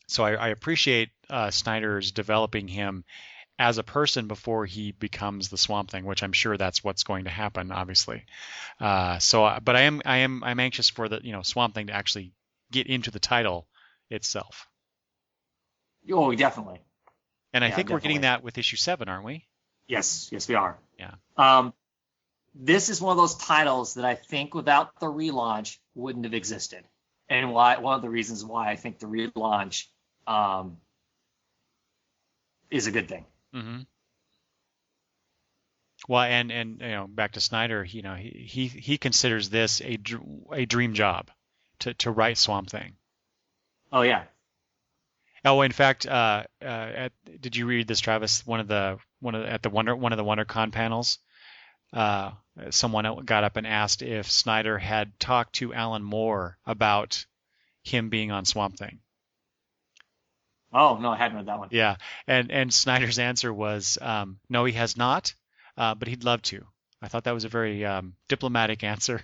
So I appreciate Snyder's developing him as a person before he becomes the Swamp Thing, which I'm sure that's what's going to happen, obviously. But I'm anxious for the Swamp Thing to actually get into the title itself, Oh, definitely. and I Yeah, think we're getting definitely. that with issue 7, aren't we? Yes, yes, we are. Yeah. Um, this is one of those titles that I think without the relaunch wouldn't have existed, and why one of the reasons why I think the relaunch um, is a good thing. Hmm. Well, and back to Snyder, he considers this a dream job to write Swamp Thing. Oh yeah. Oh, in fact, did you read this, Travis? At the one of the WonderCon panels, uh, someone got up and asked if Snyder had talked to Alan Moore about him being on Swamp Thing. Oh no, I hadn't read that one. Yeah, and Snyder's answer was no, he has not, but he'd love to. I thought that was a very diplomatic answer.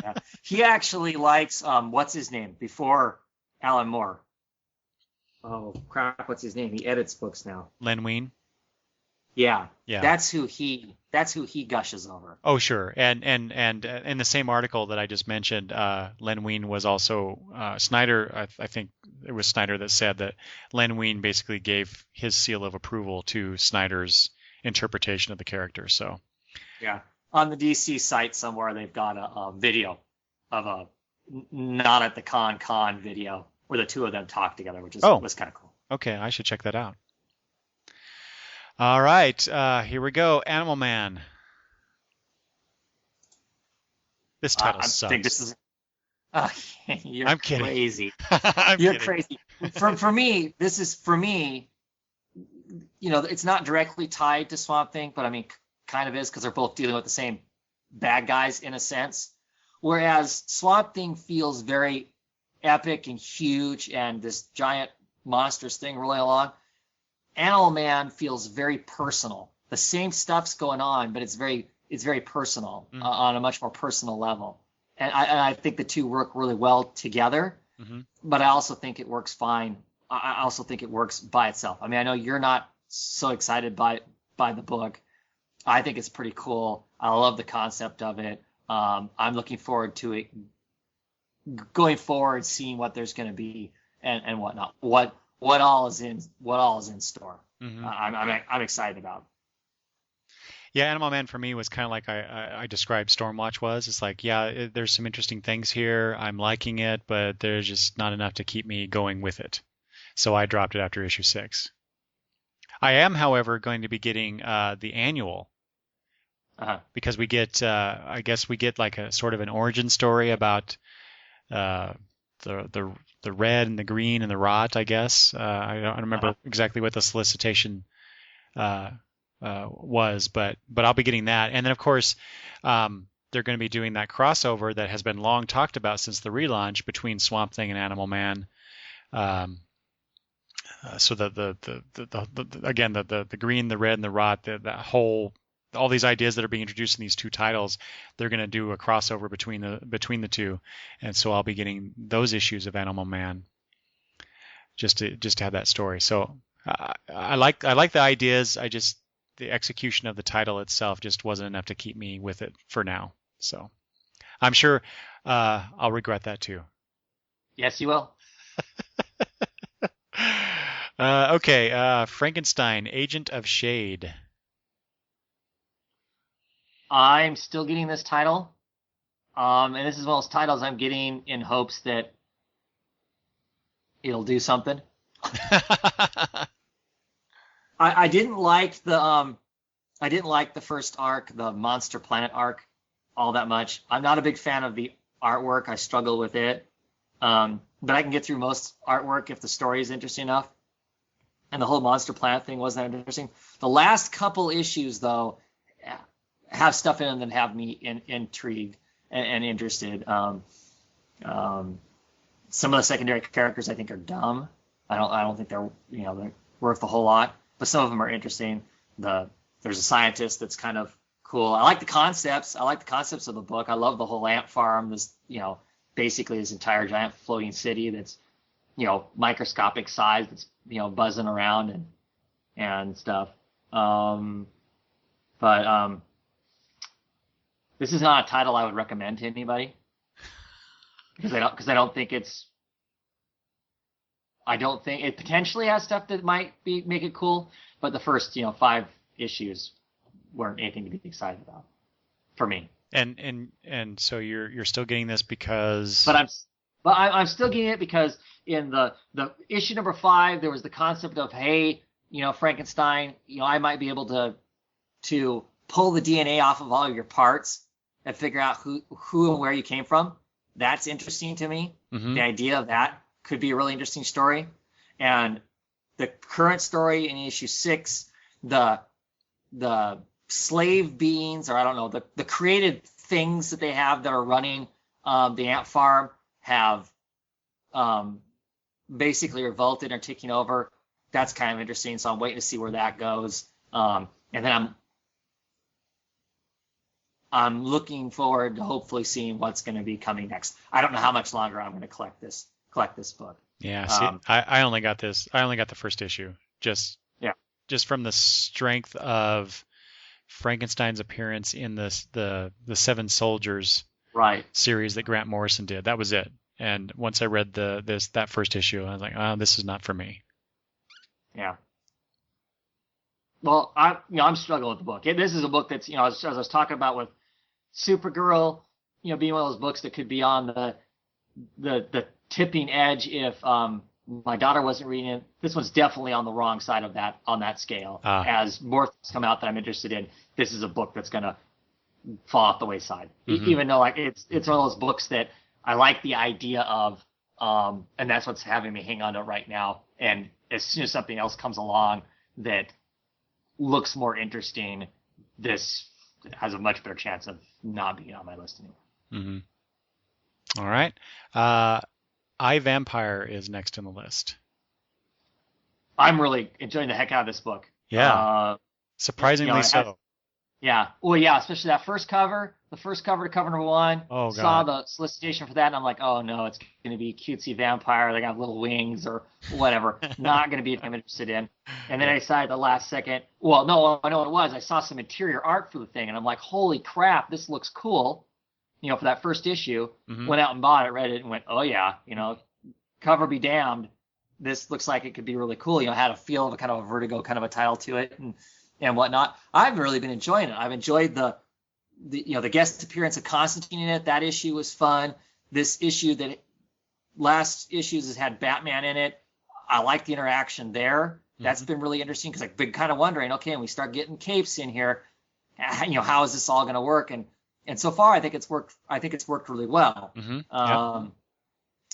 Yeah. He actually likes what's his name before Alan Moore. Oh crap, what's his name? He edits books now. Len Wein. Yeah, Yeah. that's who he gushes over. Oh, sure. And in the same article that I just mentioned, Len Wein was also Snyder. I think it was Snyder that said that Len Wein basically gave his seal of approval to Snyder's interpretation of the character. So, Yeah, on the DC site somewhere they've got a video of a not at the con video where the two of them talk together, which oh, was kind of cool. okay, I should check that out. All right, here we go. Animal Man. This title I sucks. think this is. You're I'm kidding. crazy. I'm You're kidding. crazy. For me, this is for me. It's not directly tied to Swamp Thing, but I mean, kind of is because they're both dealing with the same bad guys in a sense. Whereas Swamp Thing feels very epic and huge and this giant monstrous thing rolling along. Animal Man feels very personal. The same stuff's going on, but it's very personal on a much more personal level. And I think the two work really well together. Mm-hmm. But I also think it works fine. I also think it works by itself. I mean, I know you're not so excited by the book. I think it's pretty cool. I love the concept of it. I'm looking forward to it going forward, seeing what there's going to be and whatnot. What all is in store. Mm-hmm. I'm excited about. Yeah, Animal Man for me was kind of like I described Stormwatch was. It's like, yeah, there's some interesting things here. I'm liking it, but there's just not enough to keep me going with it. So I dropped it after issue 6. I am, however, going to be getting the annual because we get, I guess we get like a sort of an origin story about the red and the green and the rot. I guess I don't remember exactly what the solicitation was, but I'll be getting that, and then of course they're going to be doing that crossover that has been long talked about since the relaunch between Swamp Thing and Animal Man. So the again the green, the red, and the rot, that whole all these ideas that are being introduced in these two titles, they're going to do a crossover between the two, and so I'll be getting those issues of Animal Man just to have that story. So I like the ideas. The execution of the title itself just wasn't enough to keep me with it for now. So I'm sure I'll regret that too. Yes, you will. Okay, Frankenstein, Agent of Shade. I'm still getting this title, and this is one of those titles I'm getting in hopes that it'll do something. I didn't like the first arc, the Monster Planet arc, all that much. I'm not a big fan of the artwork. I struggle with it, but I can get through most artwork if the story is interesting enough. And the whole Monster Planet thing wasn't that interesting. The last couple issues, though, have stuff in them that have me intrigued and interested. Some of the secondary characters I think are dumb. I don't think they're worth a whole lot. But some of them are interesting. There's a scientist that's kind of cool. I like the concepts. I like the concepts of the book. I love the whole ant farm. This, basically this entire giant floating city that's, microscopic size that's, buzzing around and stuff. But this is not a title I would recommend to anybody because I don't think it potentially has stuff that might make it cool, but the first 5 issues weren't anything to be excited about for me. And so you're still getting this because. But I'm still getting it because in the issue number 5 there was the concept of, hey, Frankenstein, I might be able to pull the DNA off of all of your parts and figure out who and where you came from. That's interesting to me. Mm-hmm. The idea of that could be a really interesting story. And the current story in issue 6, the slave beings, or I don't know, the created things that they have that are running the ant farm have basically revolted or taking over. That's kind of interesting. So I'm waiting to see where that goes. And then I'm looking forward to hopefully seeing what's going to be coming next. I don't know how much longer I'm going to collect this book. Yeah, see, I only got this. I only got the first issue. Just from the strength of Frankenstein's appearance in the Seven Soldiers series that Grant Morrison did. That was it. And once I read that first issue, I was like, oh, this is not for me. Yeah. Well, I'm struggling with the book. This is a book that's, as I was talking about with Supergirl, being one of those books that could be on the tipping edge if my daughter wasn't reading it. This one's definitely on the wrong side of that, on that scale. As more things come out that I'm interested in, this is a book that's going to fall off the wayside. Mm-hmm. Even though it's one of those books that I like the idea of, and that's what's having me hang on to it right now. And as soon as something else comes along that looks more interesting, this has a much better chance of not being on my list anymore. Mm-hmm. All right. I, Vampire is next on the list. I'm really enjoying the heck out of this book. Yeah. Surprisingly so. Yeah. Well, yeah, especially that first cover, the first cover to cover number 1. Oh, God. Saw the solicitation for that, and I'm like, oh, no, it's going to be cutesy vampire. They got little wings or whatever. Not going to be what I'm interested in. And then I decided the last second, well, no, I know what it was. I saw some interior art for the thing, and I'm like, holy crap, this looks cool. For that first issue. Mm-hmm. Went out and bought it, read it, and went, oh, yeah, cover be damned. This looks like it could be really cool. Had a feel of a kind of a Vertigo kind of a title to it and whatnot. I've really been enjoying it. I've enjoyed the guest appearance of Constantine in it. That issue was fun. This issue last issues has had Batman in it. I like the interaction there. That's been really interesting because I've been kind of wondering, okay, when we start getting capes in here, how is this all going to work? And so far, I think it's worked. I think it's worked really well. Mm-hmm.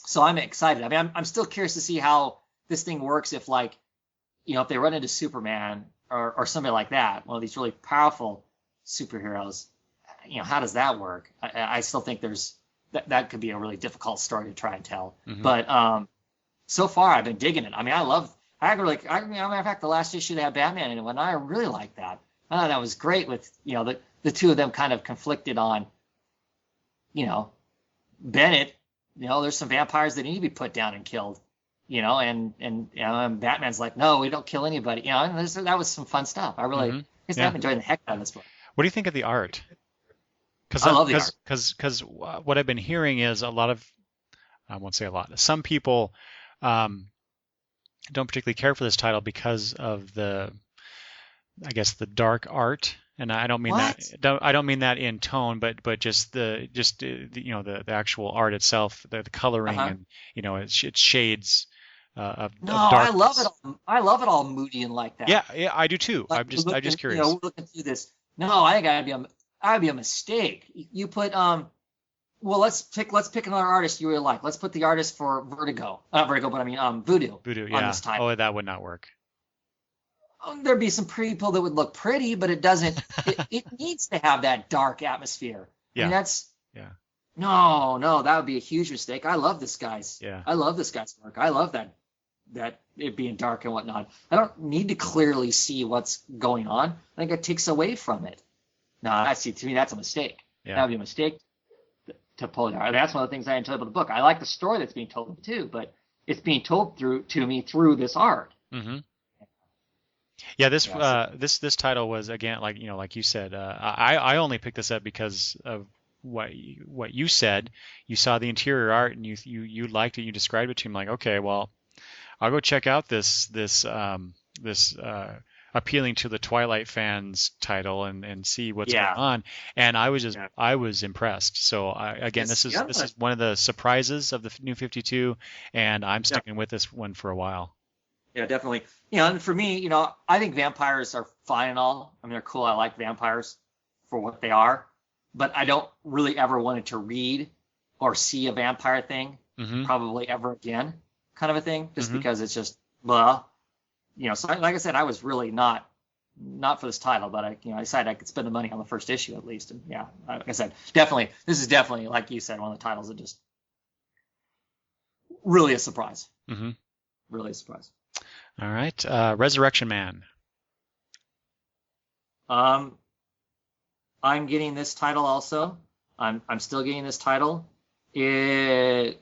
So I'm excited. I mean, I'm still curious to see how this thing works if if they run into Superman or somebody like that, one of these really powerful superheroes. How does that work? I still think that could be a really difficult story to try and tell. Mm-hmm. But so far, I've been digging it. I mean, matter of fact, the last issue they had Batman in it, and I really liked that. I thought that was great with the two of them kind of conflicted on, Bennett. There's some vampires that need to be put down and killed, and Batman's like, no, we don't kill anybody. And that was some fun stuff. I really, I'm enjoying the heck out of this book. What do you think of the art? I love the art. Because what I've been hearing is a lot of, I won't say a lot, some people don't particularly care for this title because of the dark art. And I don't mean that. I don't mean that in tone, but just the actual art itself, the coloring, and it shades of I love it all. I love it all moody and like that. Yeah, I do too. I'm just curious. Looking through this. No, I think I'd be a mistake. You put let's pick another artist you really like. Let's put the artist for Vertigo, not Vertigo, but I mean Voodoo. Voodoo, on this title. Oh, that would not work. There'd be some people that would look pretty, but it doesn't. it needs to have that dark atmosphere. Yeah. I mean, no, that would be a huge mistake. I love this guy's. Yeah. I love this guy's work. I love that it being dark and whatnot. I don't need to clearly see what's going on. I think it takes away from it. No, to me that's a mistake. Yeah. That would be a mistake to pull it out. And that's one of the things I enjoy about the book. I like the story that's being told too, but it's being told to me through this art. Mm-hmm. Yeah, this title was, again, like you said, I only picked this up because of what you said. You saw the interior art and you liked it. You described it to me like, okay, well, I'll go check out this appealing to the Twilight fans title and see what's going on. And I was impressed. So this is one of the surprises of the New 52, and I'm sticking with this one for a while. Yeah, definitely. And for me, I think vampires are fine and all. I mean, they're cool. I like vampires for what they are, but I don't really ever wanted to read or see a vampire thing Mm-hmm. probably ever again, kind of a thing, just Mm-hmm. because it's just blah. So like I said, I was really not for this title, but I decided I could spend the money on the first issue at least. And yeah, like I said, definitely, this is definitely, like you said, one of the titles that just really a surprise. Mm-hmm. Really a surprise. All right. Resurrection Man. Um, I'm getting this title also. I'm still getting this title. It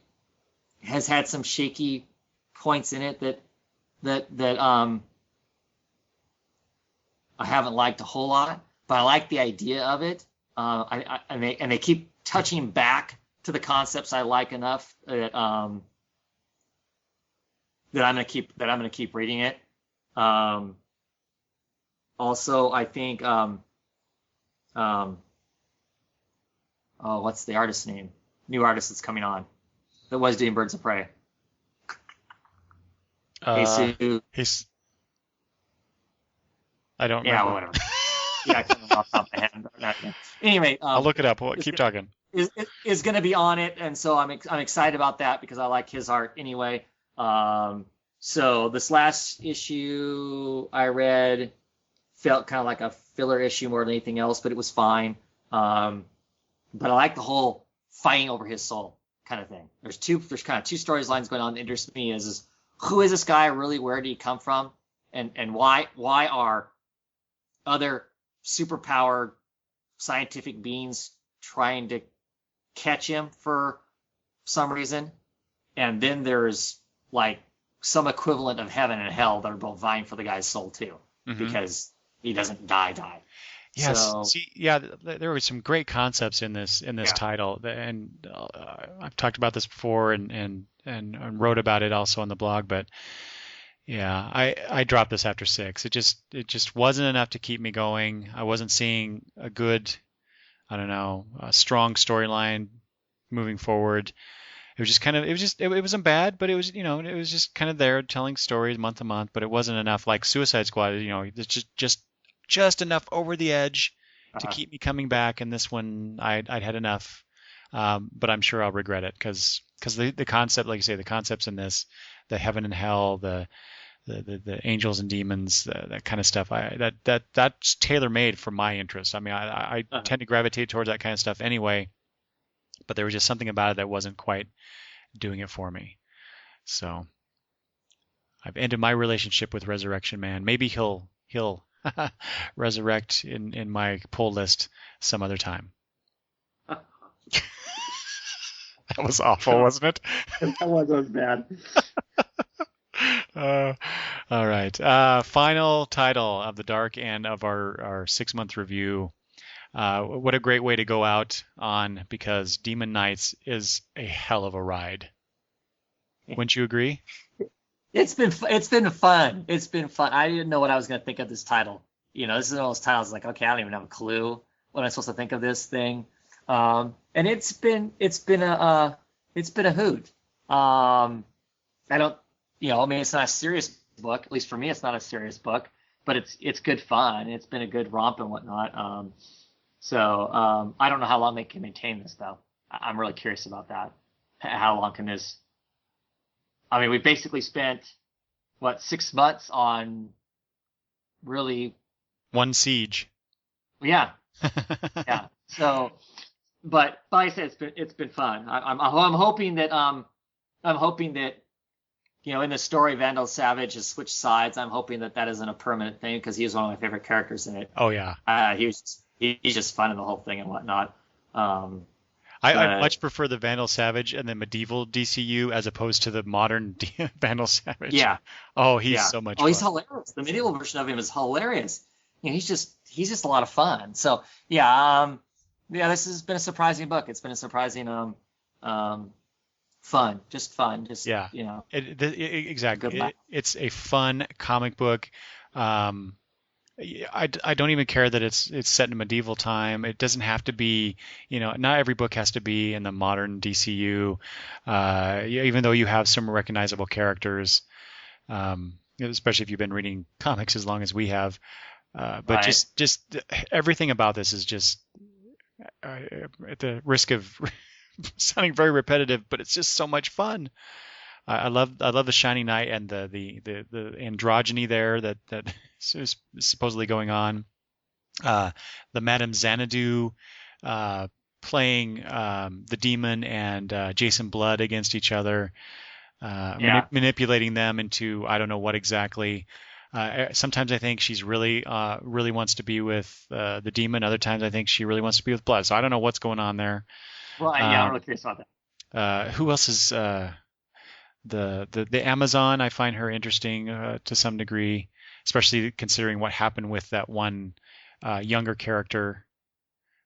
has had some shaky points in it that I haven't liked a whole lot, but I like the idea of it. And they keep touching back to the concepts I like enough that I'm gonna keep reading it. Um, Also, I think oh, what's the artist's name? New artist that's coming on that was doing Birds of Prey. Uh, Jesus. he's. I don't Yeah, well, remember. whatever. Yeah, I can't remember off the top of my head. Anyway, I'll look it up. Well, is, keep talking. is going to be on it, and so I'm excited about that because I like his art anyway. So this last issue I read felt kind of like a filler issue more than anything else, but it was fine. But I like the whole fighting over his soul kind of thing. There's kind of two storylines going on that interest me is who is this guy really? Where did he come from? And why are other superpowered scientific beings trying to catch him for some reason? And then there's like some equivalent of heaven and hell that are both vying for the guy's soul too, Mm-hmm. because he doesn't die. Yes. So See, yeah, there were some great concepts in this yeah. title, and I've talked about this before and wrote about it also on the blog. But yeah, I dropped this after six. It just wasn't enough to keep me going. I wasn't seeing a good, I don't know, a strong storyline moving forward. It was just kind of it wasn't bad, but it was just kind of there telling stories month to month, but it wasn't enough like Suicide Squad. It's just enough over the edge to Uh-huh. keep me coming back. And this one I'd had enough, but I'm sure I'll regret it because the concept, like you say, the concepts in this, the heaven and hell, the angels and demons, that kind of stuff. That's tailor made for my interest. I mean, I Uh-huh. tend to gravitate towards that kind of stuff anyway, but there was just something about it that wasn't quite doing it for me. So I've ended my relationship with Resurrection Man. Maybe he'll resurrect in my pull list some other time. That was awful, wasn't That was bad. it? All right. Final title of the dark end of our 6 month review. What a great way to go out on, because Demon Knights is a hell of a ride. Wouldn't you agree? It's been fun. It's been fun. I didn't know what I was going to think of this title. This is one of those titles like, okay, I don't even have a clue what I'm supposed to think of this thing. And it's been a hoot. I don't, I mean, it's not a serious book. At least for me, it's not a serious book, but it's good fun. It's been a good romp and whatnot. So I don't know how long they can maintain this though. I'm really curious about that. How long can this? I mean, we basically spent what 6 months on really, One siege. yeah, yeah. So, but like I said, it's been fun. I'm hoping that in the story, Vandal Savage has switched sides. I'm hoping that isn't a permanent thing because he was one of my favorite characters in it. Oh yeah. He's just fun in the whole thing and whatnot. Um, I but much prefer the Vandal Savage and the medieval DCU as opposed to the modern Vandal Savage. yeah, Oh, he's yeah. so much Oh, he's fun. hilarious. The medieval version of him is hilarious. He's just a lot of fun. So yeah, this has been a surprising book. It's been a surprising fun, just fun, just Yeah, good exactly. laugh. It's a fun comic book. Um, I don't even care that it's set in medieval time. It doesn't have to be, not every book has to be in the modern DCU, even though you have some recognizable characters. especially if you've been reading comics as long as we have. But Right. just everything about this is just at the risk of sounding very repetitive, but it's just so much fun. I love the Shiny Knight and the androgyny there that is supposedly going on. The Madame Xanadu playing the demon and Jason Blood against each other, Yeah. manipulating them into I don't know what exactly. Sometimes I think she's really wants to be with the demon. Other times I think she really wants to be with Blood. So I don't know what's going on there. Well, yeah, I'm really curious about that. Who else is the Amazon? I find her interesting to some degree, especially considering what happened with that one younger character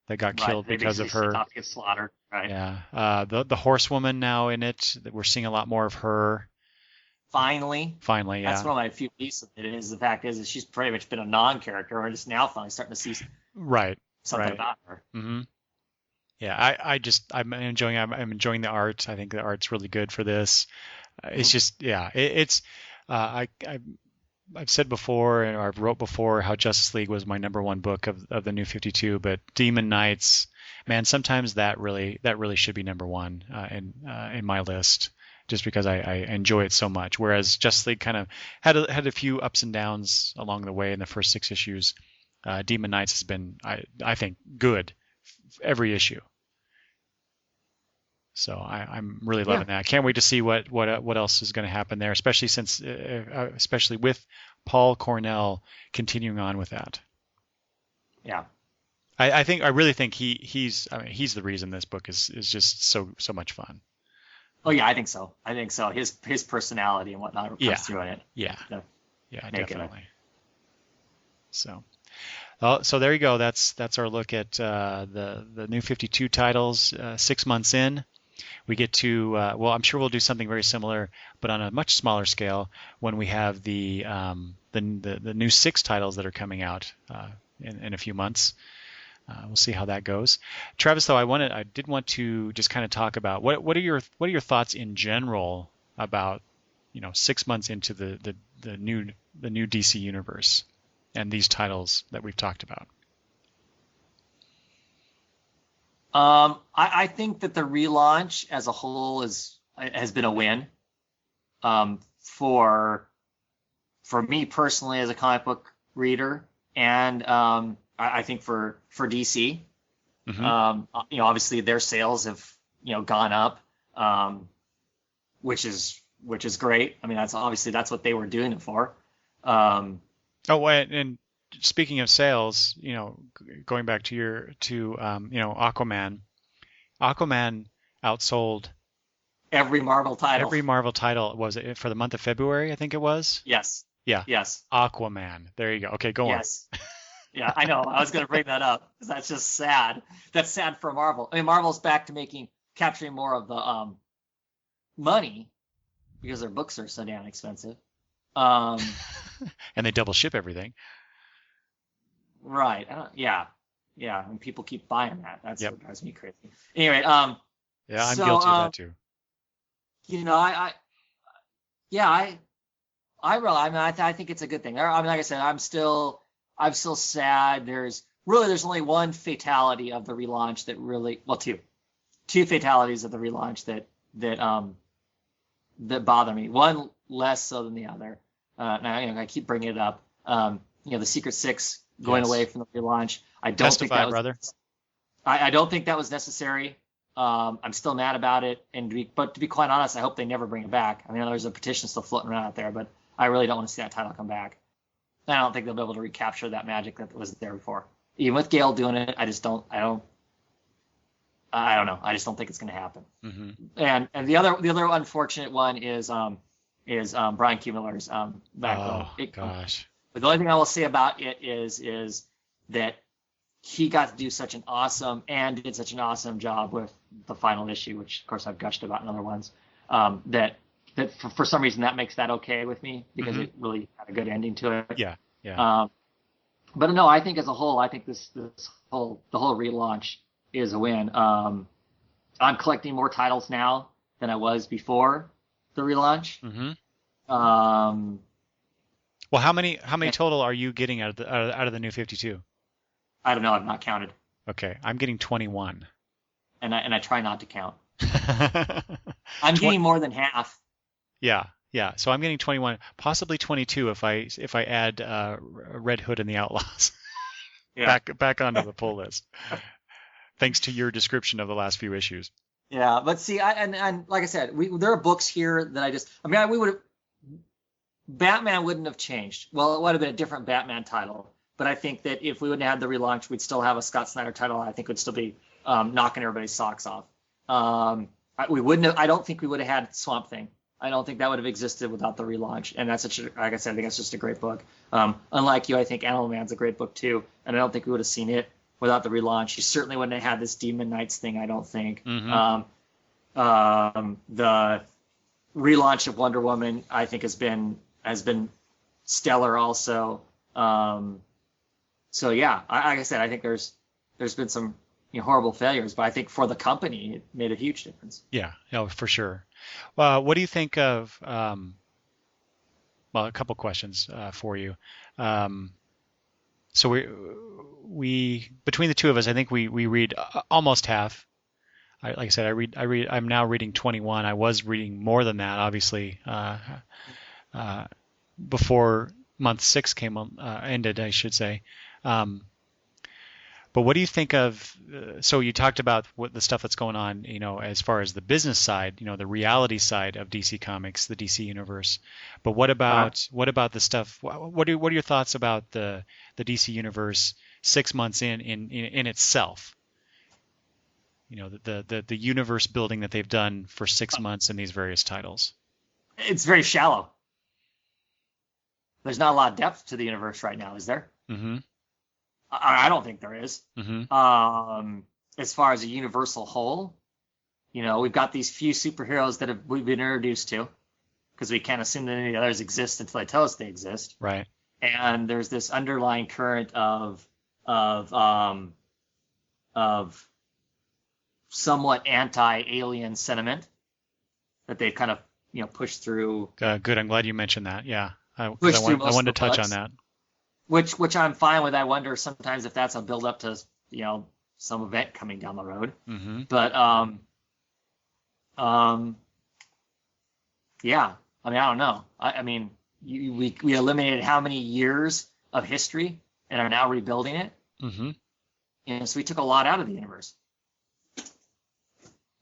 that got Right. killed They because of basically set her. off to get slaughtered. Right. Yeah, the horsewoman now in it. We're seeing a lot more of her. Finally, Finally, that's yeah. one of my few pieces of it. Is the fact is that she's pretty much been a non-character. We're just now finally starting to see Right, something right. about her. Yeah, I'm enjoying the art. I think the art's really good for this. It's Mhm. just yeah, it's I've said before or I've wrote before how Justice League was my number one book of the New 52, but Demon Knights, man, sometimes that really should be number one in my list, just because I enjoy it so much. Whereas Justice League kind of had a few ups and downs along the way in the first 6 issues. Demon Knights has been I think good every issue. So I'm really Yeah. loving that. Can't wait to see what else is going to happen there, especially since especially with Paul Cornell continuing on with that. Yeah. I really think he's the reason this book is just so much fun. Oh yeah, I think so. I think so. His personality and whatnot comes Yeah, through in it. yeah, To yeah, make it. definitely. So, so there you go. That's our look at the new 52 titles. 6 months in, we get to well, I'm sure we'll do something very similar, but on a much smaller scale when we have the new 6 titles that are coming out in a few months. We'll see how that goes. Travis, though, I did want to just kind of talk about what are your thoughts in general about 6 months into the new DC universe and these titles that we've talked about. I think that the relaunch as a whole has been a win. For me personally as a comic book reader, and I think for DC, Hmm. obviously their sales have gone up, which is great. I mean, that's what they were doing it for. Um, Oh, and speaking of sales, going back to Aquaman. Aquaman outsold every Marvel title. every Marvel title. Was it for the month of February? I think it was. Yes, Yeah, yes, Aquaman. There you go. Okay, go on. yes. Yeah, I know. I was going to bring that up because that's just sad. That's sad for Marvel. I mean, Marvel's back to capturing more of the money because their books are so damn expensive. Um, And they double ship everything. right. Yeah. Yeah. And people keep buying that. That's Yep. what drives me crazy. Anyway, Yeah, I'm so guilty of that too. yeah, I think it's a good thing. I mean, like I said, I'm still sad. There's only one fatality of the relaunch that really, well, two fatalities of the relaunch that bother me. One less so than the other. Now, I keep bringing it up. The Secret Six going Yes. away from the relaunch. I don't think Testify, that was. brother. I don't think that was necessary. I'm still mad about it, but to be quite honest, I hope they never bring it back. I mean, there's a petition still floating around out there, but I really don't want to see that title come back. I don't think they'll be able to recapture that magic that was there before. Even with Gale doing it, I don't know. I just don't think it's going to happen. Hmm. And the other unfortunate one is Brian Q. Miller's backbone. Oh gosh. But the only thing I will say about it is that he got to do such an awesome and did such an awesome job with the final issue, which of course I've gushed about in other ones. That for some reason that makes that okay with me because it really had a good ending to it. Yeah. Yeah. But no, I think as a whole, I think the whole relaunch is a win. I'm collecting more titles now than I was before the relaunch. Hmm. Well, how many And total are you getting out of the new 52? I don't know. I've not counted, Okay, I'm getting 21. and I try not to count. I'm 20, getting more than half. yeah, yeah. So I'm getting 21, possibly 22 if I add Red Hood and the Outlaws Yeah. back onto the pull list. Thanks to your description of the last few issues. Yeah, but see, and like I said, there are books here that I mean, we would have Batman wouldn't have changed. Well, it would have been a different Batman title, but I think that if we wouldn't have had the relaunch, we'd still have a Scott Snyder title. I think it would still be knocking everybody's socks off. We wouldn't have. I don't think we would have had Swamp Thing. I don't think that would have existed without the relaunch. And that's like I said, I think that's just a great book. Unlike you, I think Animal Man's a great book too, and I don't think we would have seen it without the relaunch. You certainly wouldn't have had this Demon Knights thing. I don't think. Hmm. The relaunch of Wonder Woman, I think, has been stellar also. So yeah, like I said, I think there's been some horrible failures, but I think for the company it made a huge difference. Yeah, no, for sure. What do you think of? Well, a couple questions for you. Um, so we between the two of us, I think we read almost half. Like I said, I read. I'm now reading 21. I was reading more than that, obviously, uh, before month 6 came ended, I should say. Um, but what do you think of? So you talked about what the stuff that's going on, as far as the business side, the reality side of DC Comics, the DC universe. But what Uh, about the stuff? What are your thoughts about the DC universe 6 months in itself? The universe building that they've done for 6 months in these various titles. it's very shallow. There's not a lot of depth to the universe right now, is there? Mm-hmm. I don't think there is. Mm-hmm. As far as a universal whole, we've got these few superheroes that we've been introduced to because we can't assume that any others exist until they tell us they exist. Right. And there's this underlying current of somewhat anti-alien sentiment that they've kind of pushed through Good. I'm glad you mentioned that. Yeah. Because pushed through I most of wanted the to touch on books, that. which I'm fine with. I wonder sometimes if that's a build up to some event coming down the road. Mm-hmm. But um, yeah, I mean I don't know. I mean we eliminated how many years of history and are now rebuilding it, Mm-hmm. and so we took a lot out of the universe.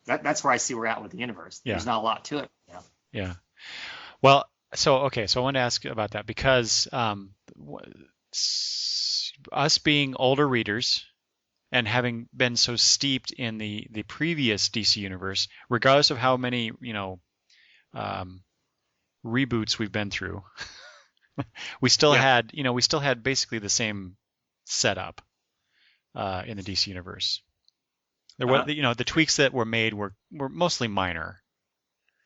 That's where I see we're at with the universe. Yeah. There's not a lot to it. Yeah. Well, okay. So I want to ask about that because us being older readers and having been so steeped in the previous DC universe, regardless of how many um, reboots we've been through, Yeah. we still had basically the same setup in the DC universe. There were Uh, the tweaks that were made were mostly minor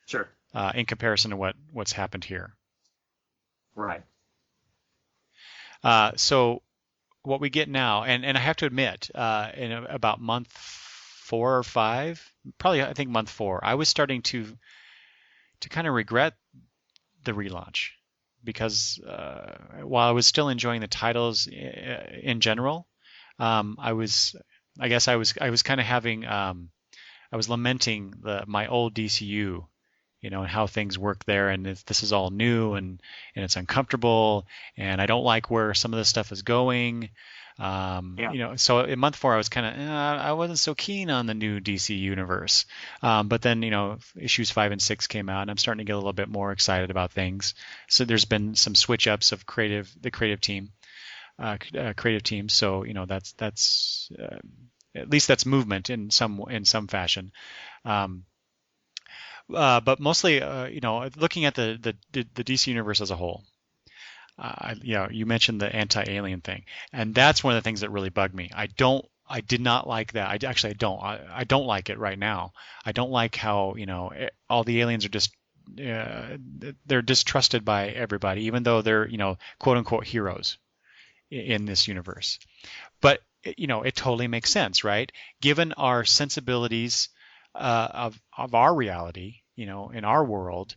sure. in comparison to what's happened here. Right. So what we get now, and I have to admit, in about month 4 or 5, probably I think month 4, I was starting to kind of regret the relaunch because while I was still enjoying the titles in general, I was kind of having I was lamenting my old DCU, and how things work there, and this is all new and it's uncomfortable, and I don't like where some of this stuff is going. Yeah. So in month 4, I was kind of I wasn't so keen on the new DC universe, but then issues 5 and 6 came out, and I'm starting to get a little bit more excited about things. So there's been some switch ups of the creative team. So that's at least that's movement in some fashion. Um, but mostly, looking at the DC universe as a whole, you mentioned the anti-alien thing, and that's one of the things that really bugged me. I did not like that. I don't like it right now. I don't like how all the aliens are just they're distrusted by everybody, even though they're quote unquote heroes in this universe. But it totally makes sense, right? Given our sensibilities of our reality, in our world,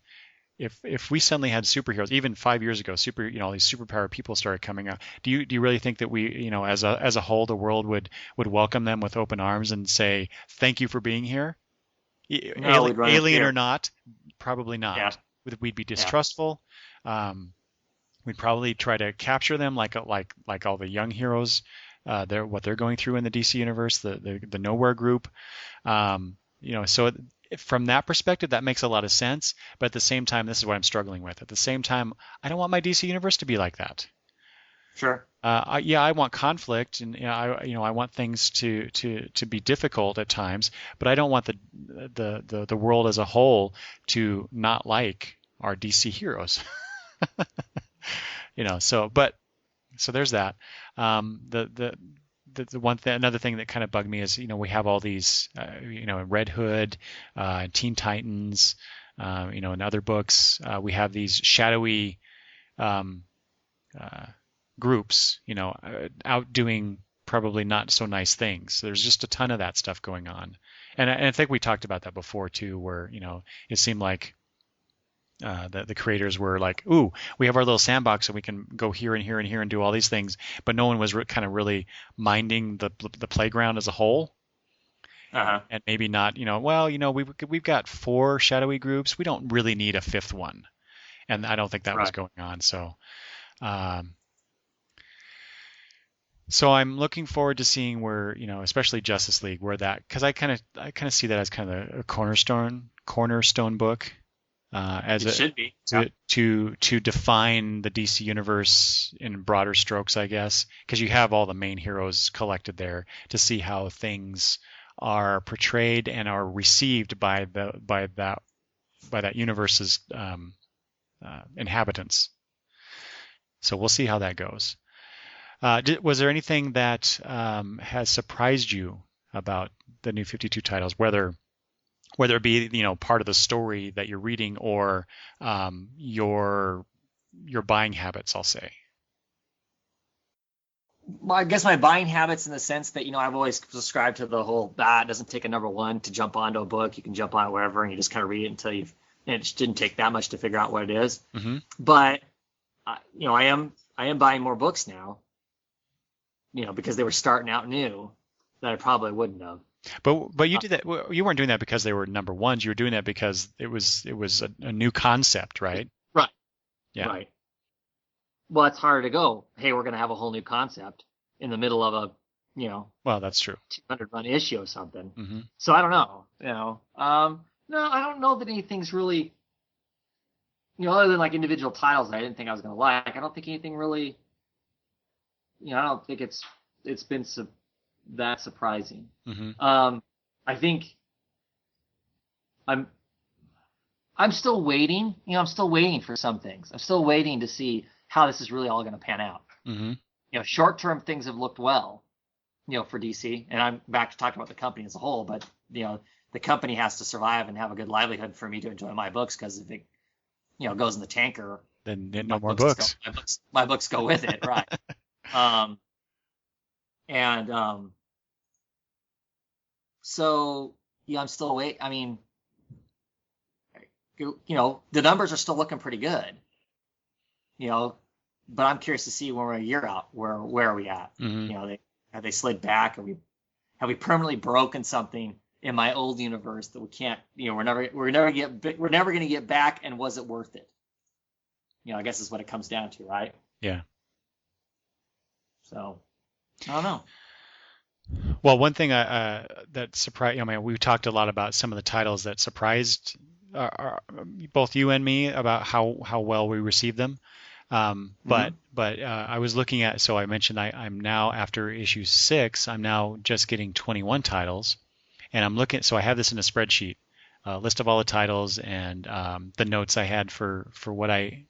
if we suddenly had superheroes, even 5 years ago, all these superpower people started coming out. Do you really think that we, as a whole, the world would welcome them with open arms and say thank you for being here, No, we'd run in alien or fear. not? Probably Yeah, not. We'd be yeah, distrustful. Um, we'd probably try to capture them like all the young heroes, what they're going through in the DC universe, the Nowhere group. So from that perspective, that makes a lot of sense. But at the same time, this is what I'm struggling with. At the same time, I don't want my DC universe to be like that. sure. I want conflict, and I want things to be difficult at times, but I don't want the world as a whole to not like our DC heroes. So there's that. Another thing that kind of bugged me is, we have all these, Red Hood, Teen Titans, in other books, we have these shadowy um, uh, groups, out doing probably not so nice things. So there's just a ton of that stuff going on, and I think we talked about that before too, where it seemed like the creators were like, "Ooh, we have our little sandbox, and we can go here and here and here and do all these things," but no one was kind of really minding the playground as a whole, Uh-huh. and maybe not, we've got four shadowy groups, we don't really need a fifth one, and I don't think that was Right. going on. Um, so I'm looking forward to seeing where, especially Justice League, where that, because I kind of see that as kind of a cornerstone book, as It a should be. Yeah. to define the DC universe in broader strokes, I guess, because you have all the main heroes collected there to see how things are portrayed and are received by that universe's inhabitants. So we'll see how that goes. Was there anything that has surprised you about the new 52 titles, whether it be, part of the story that you're reading, or your buying habits, I'll say? Well, I guess my buying habits, in the sense that, I've always subscribed to the whole, it doesn't take a number one to jump onto a book. You can jump on it wherever, and you just kind of read it until and it just didn't take that much to figure out what it is. Hmm. But I am buying more books now, because they were starting out new, that I probably wouldn't have. But you Uh, did that. You weren't doing that because they were number ones. You were doing that because it was a new concept, right? right, Yeah. right. Well, it's harder to go, hey, we're going to have a whole new concept in the middle of a, Well, that's true. 200 run issue or something. Hmm. So I don't know, no, I don't know that anything's really, other than like individual titles that I didn't think I was going to like. I don't think anything really, I don't think it's been that surprising. Hmm. I think I'm I'm still waiting. I'm still waiting for some things. I'm still waiting to see how this is really all going to pan out. Hmm. Short term things have looked well, for DC, and I'm back to talking about the company as a whole. But the company has to survive and have a good livelihood for me to enjoy my books, because if it goes in the tanker, Then my no more books just go, books. my books go with it, right? um, and so yeah, I'm still wait. I mean, the numbers are still looking pretty good, you know, but I'm curious to see when we're a year out, where are we at? Hmm. Have they slid back? Have we permanently broken something in my old universe that we can't, we're never going to get back, and was it worth it? I guess is what it comes down to, right? Yeah. So I don't know. Well, one thing that surprised, I mean, we talked a lot about some of the titles that surprised both you and me about how well we received them. But Hmm. I was looking at, so I mentioned I'm now, after issue 6, I'm now just getting 21 titles, and I'm looking. So I have this in a spreadsheet, a list of all the titles, and the notes I had for what I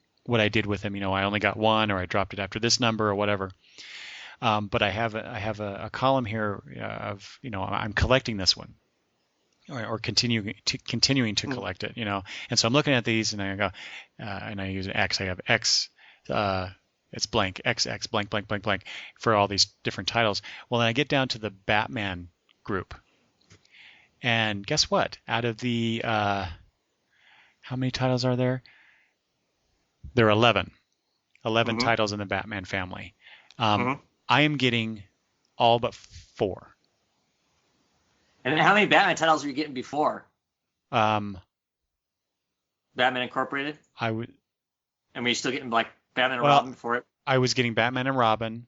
did with them. I only got one, or I dropped it after this number, or whatever. But I have a column here of, I'm collecting this one, or continuing to collect it. And so I'm looking at these, and I go, and I use an X. I have X. It's blank, XX, blank, blank, blank, blank, for all these different titles. Well, then I get down to the Batman group, and guess what? Out of the how many titles are there? There are 11 Mm-hmm. titles in the Batman family. Um, Mm-hmm. I am getting all but 4. And then how many Batman titles were you getting before Um, Batman Incorporated? I would And were you still getting like Batman and well, Robin before it? I was getting Batman and Robin.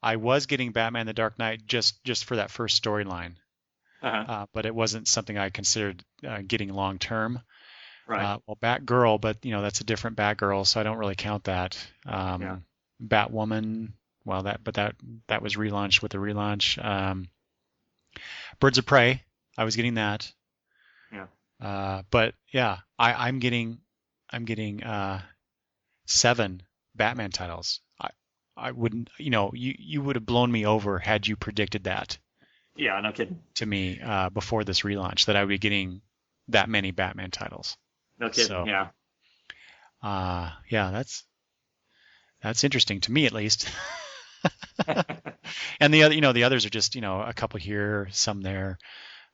I was getting Batman the Dark Knight just for that first storyline, Uh-huh. but it wasn't something I considered getting long term. Right. Well, Batgirl, but that's a different Batgirl, so I don't really count that. Yeah. Batwoman, well, that was relaunched with the relaunch. Birds of Prey, I was getting that. Yeah. But yeah, I'm getting 7 Batman titles. I wouldn't, you would have blown me over had you predicted that Yeah. No kidding. to me before this relaunch that I would be getting that many Batman titles. No kidding. So, Yeah. yeah, that's interesting to me at least. And the others are just, a couple here, some there.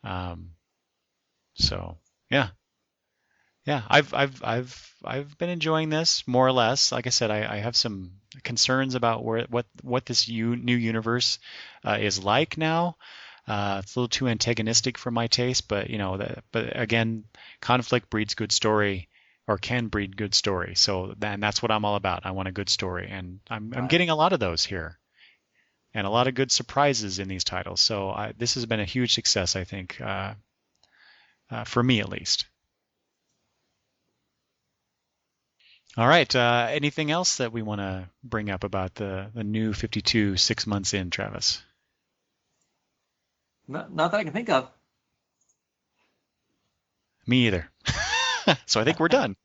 Um, so yeah, yeah, I've been enjoying this more or less. Like I said, I have some concerns about what this new universe is like now. It's a little too antagonistic for my taste, but but again, conflict breeds good story, or can breed good story. So then that's what I'm all about. I want a good story, and I'm Right. getting a lot of those here, and a lot of good surprises in these titles. So this has been a huge success, I think, for me at least. All right. Anything else that we want to bring up about the new 52 6 months in, Travis? Not that I can think of. Me either. So I think we're done.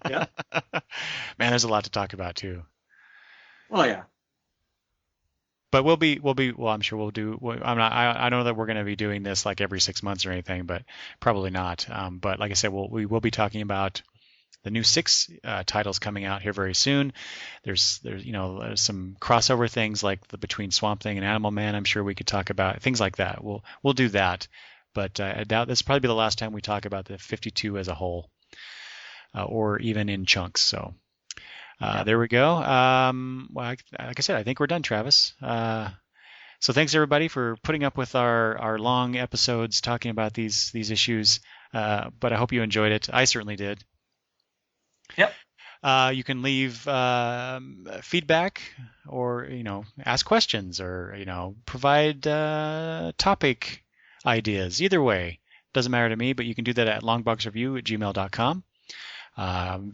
Yeah. Man, there's a lot to talk about too. Oh yeah. But well, I'm sure we'll do. I'm not. I don't know that we're going to be doing this like every 6 months or anything, but probably not. But like I said, we will be talking about the new 6 titles coming out here very soon. There's some crossover things like the between Swamp Thing and Animal Man. I'm sure we could talk about things like that. We'll do that, but I doubt this will probably be the last time we talk about the 52 as a whole, or even in chunks. So Yeah. there we go. Well, like I said, I think we're done, Travis. So thanks everybody for putting up with our long episodes talking about these issues. But I hope you enjoyed it. I certainly did. Yep. You can leave feedback, or ask questions, or provide topic ideas. Either way, doesn't matter to me. But you can do that at longboxreview@gmail.com.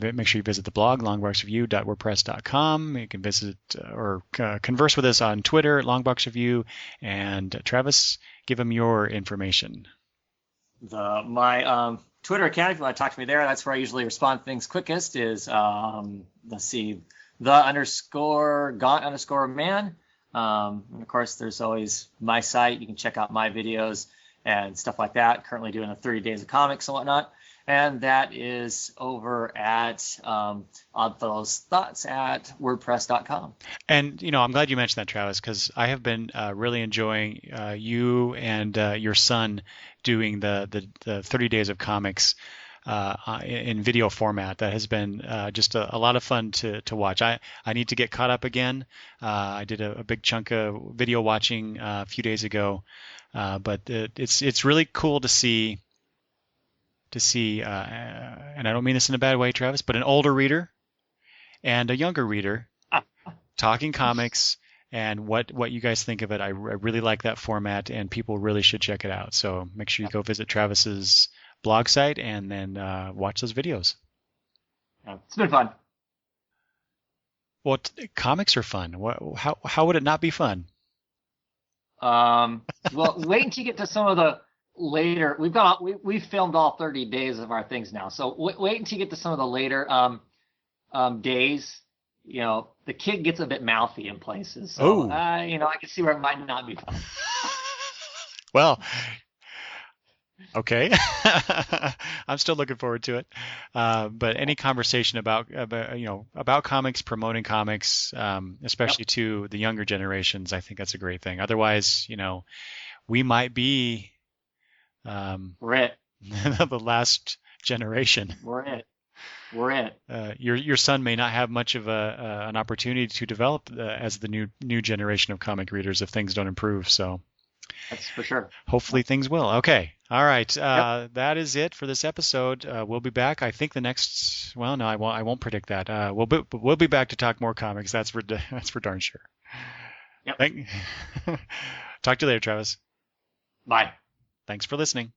Make sure you visit the blog longboxreview.wordpress.com. You can visit or converse with us on Twitter at longboxreview. And Travis, give them your information. My Twitter account, if you want to talk to me there, that's where I usually respond to things quickest. Is let's see, the_gaunt_man. And of course, there's always my site. You can check out my videos and stuff like that. Currently doing the 30 days of comics and whatnot. And that is over at Oddfellow's Thoughts at WordPress.com. And I'm glad you mentioned that, Travis, because I have been really enjoying you and your son doing the 30 days of comics in video format. That has been just a lot of fun to watch. I need to get caught up again. I did a big chunk of video watching a few days ago, but it's really cool to see. And I don't mean this in a bad way, Travis, but an older reader and a younger reader talking comics and what you guys think of it. I really like that format, and people really should check it out. So make sure you go visit Travis's blog site and then watch those videos. Yeah, it's been fun. Well, comics are fun. How would it not be fun? Well, wait until you get to some of the later. We've filmed all 30 days of our things now, so wait until you get to some of the later days. The kid gets a bit mouthy in places, so Oh, I can see where it might not be fun. well, okay. I'm still looking forward to it. But any conversation about comics, promoting comics, Yep. especially to the younger generations, I think that's a great thing. Otherwise, we might be We're it. the last generation. We're it. we're it. Your son may not have much of an opportunity to develop as the new generation of comic readers if things don't improve. So That's for sure. hopefully things will. Okay. All right. Yep. That is it for this episode. We'll be back. I think the next. Well, no, I won't. I won't predict that. We'll be back to talk more comics. That's for darn sure. Yep. Talk to you later, Travis. Bye. Thanks for listening.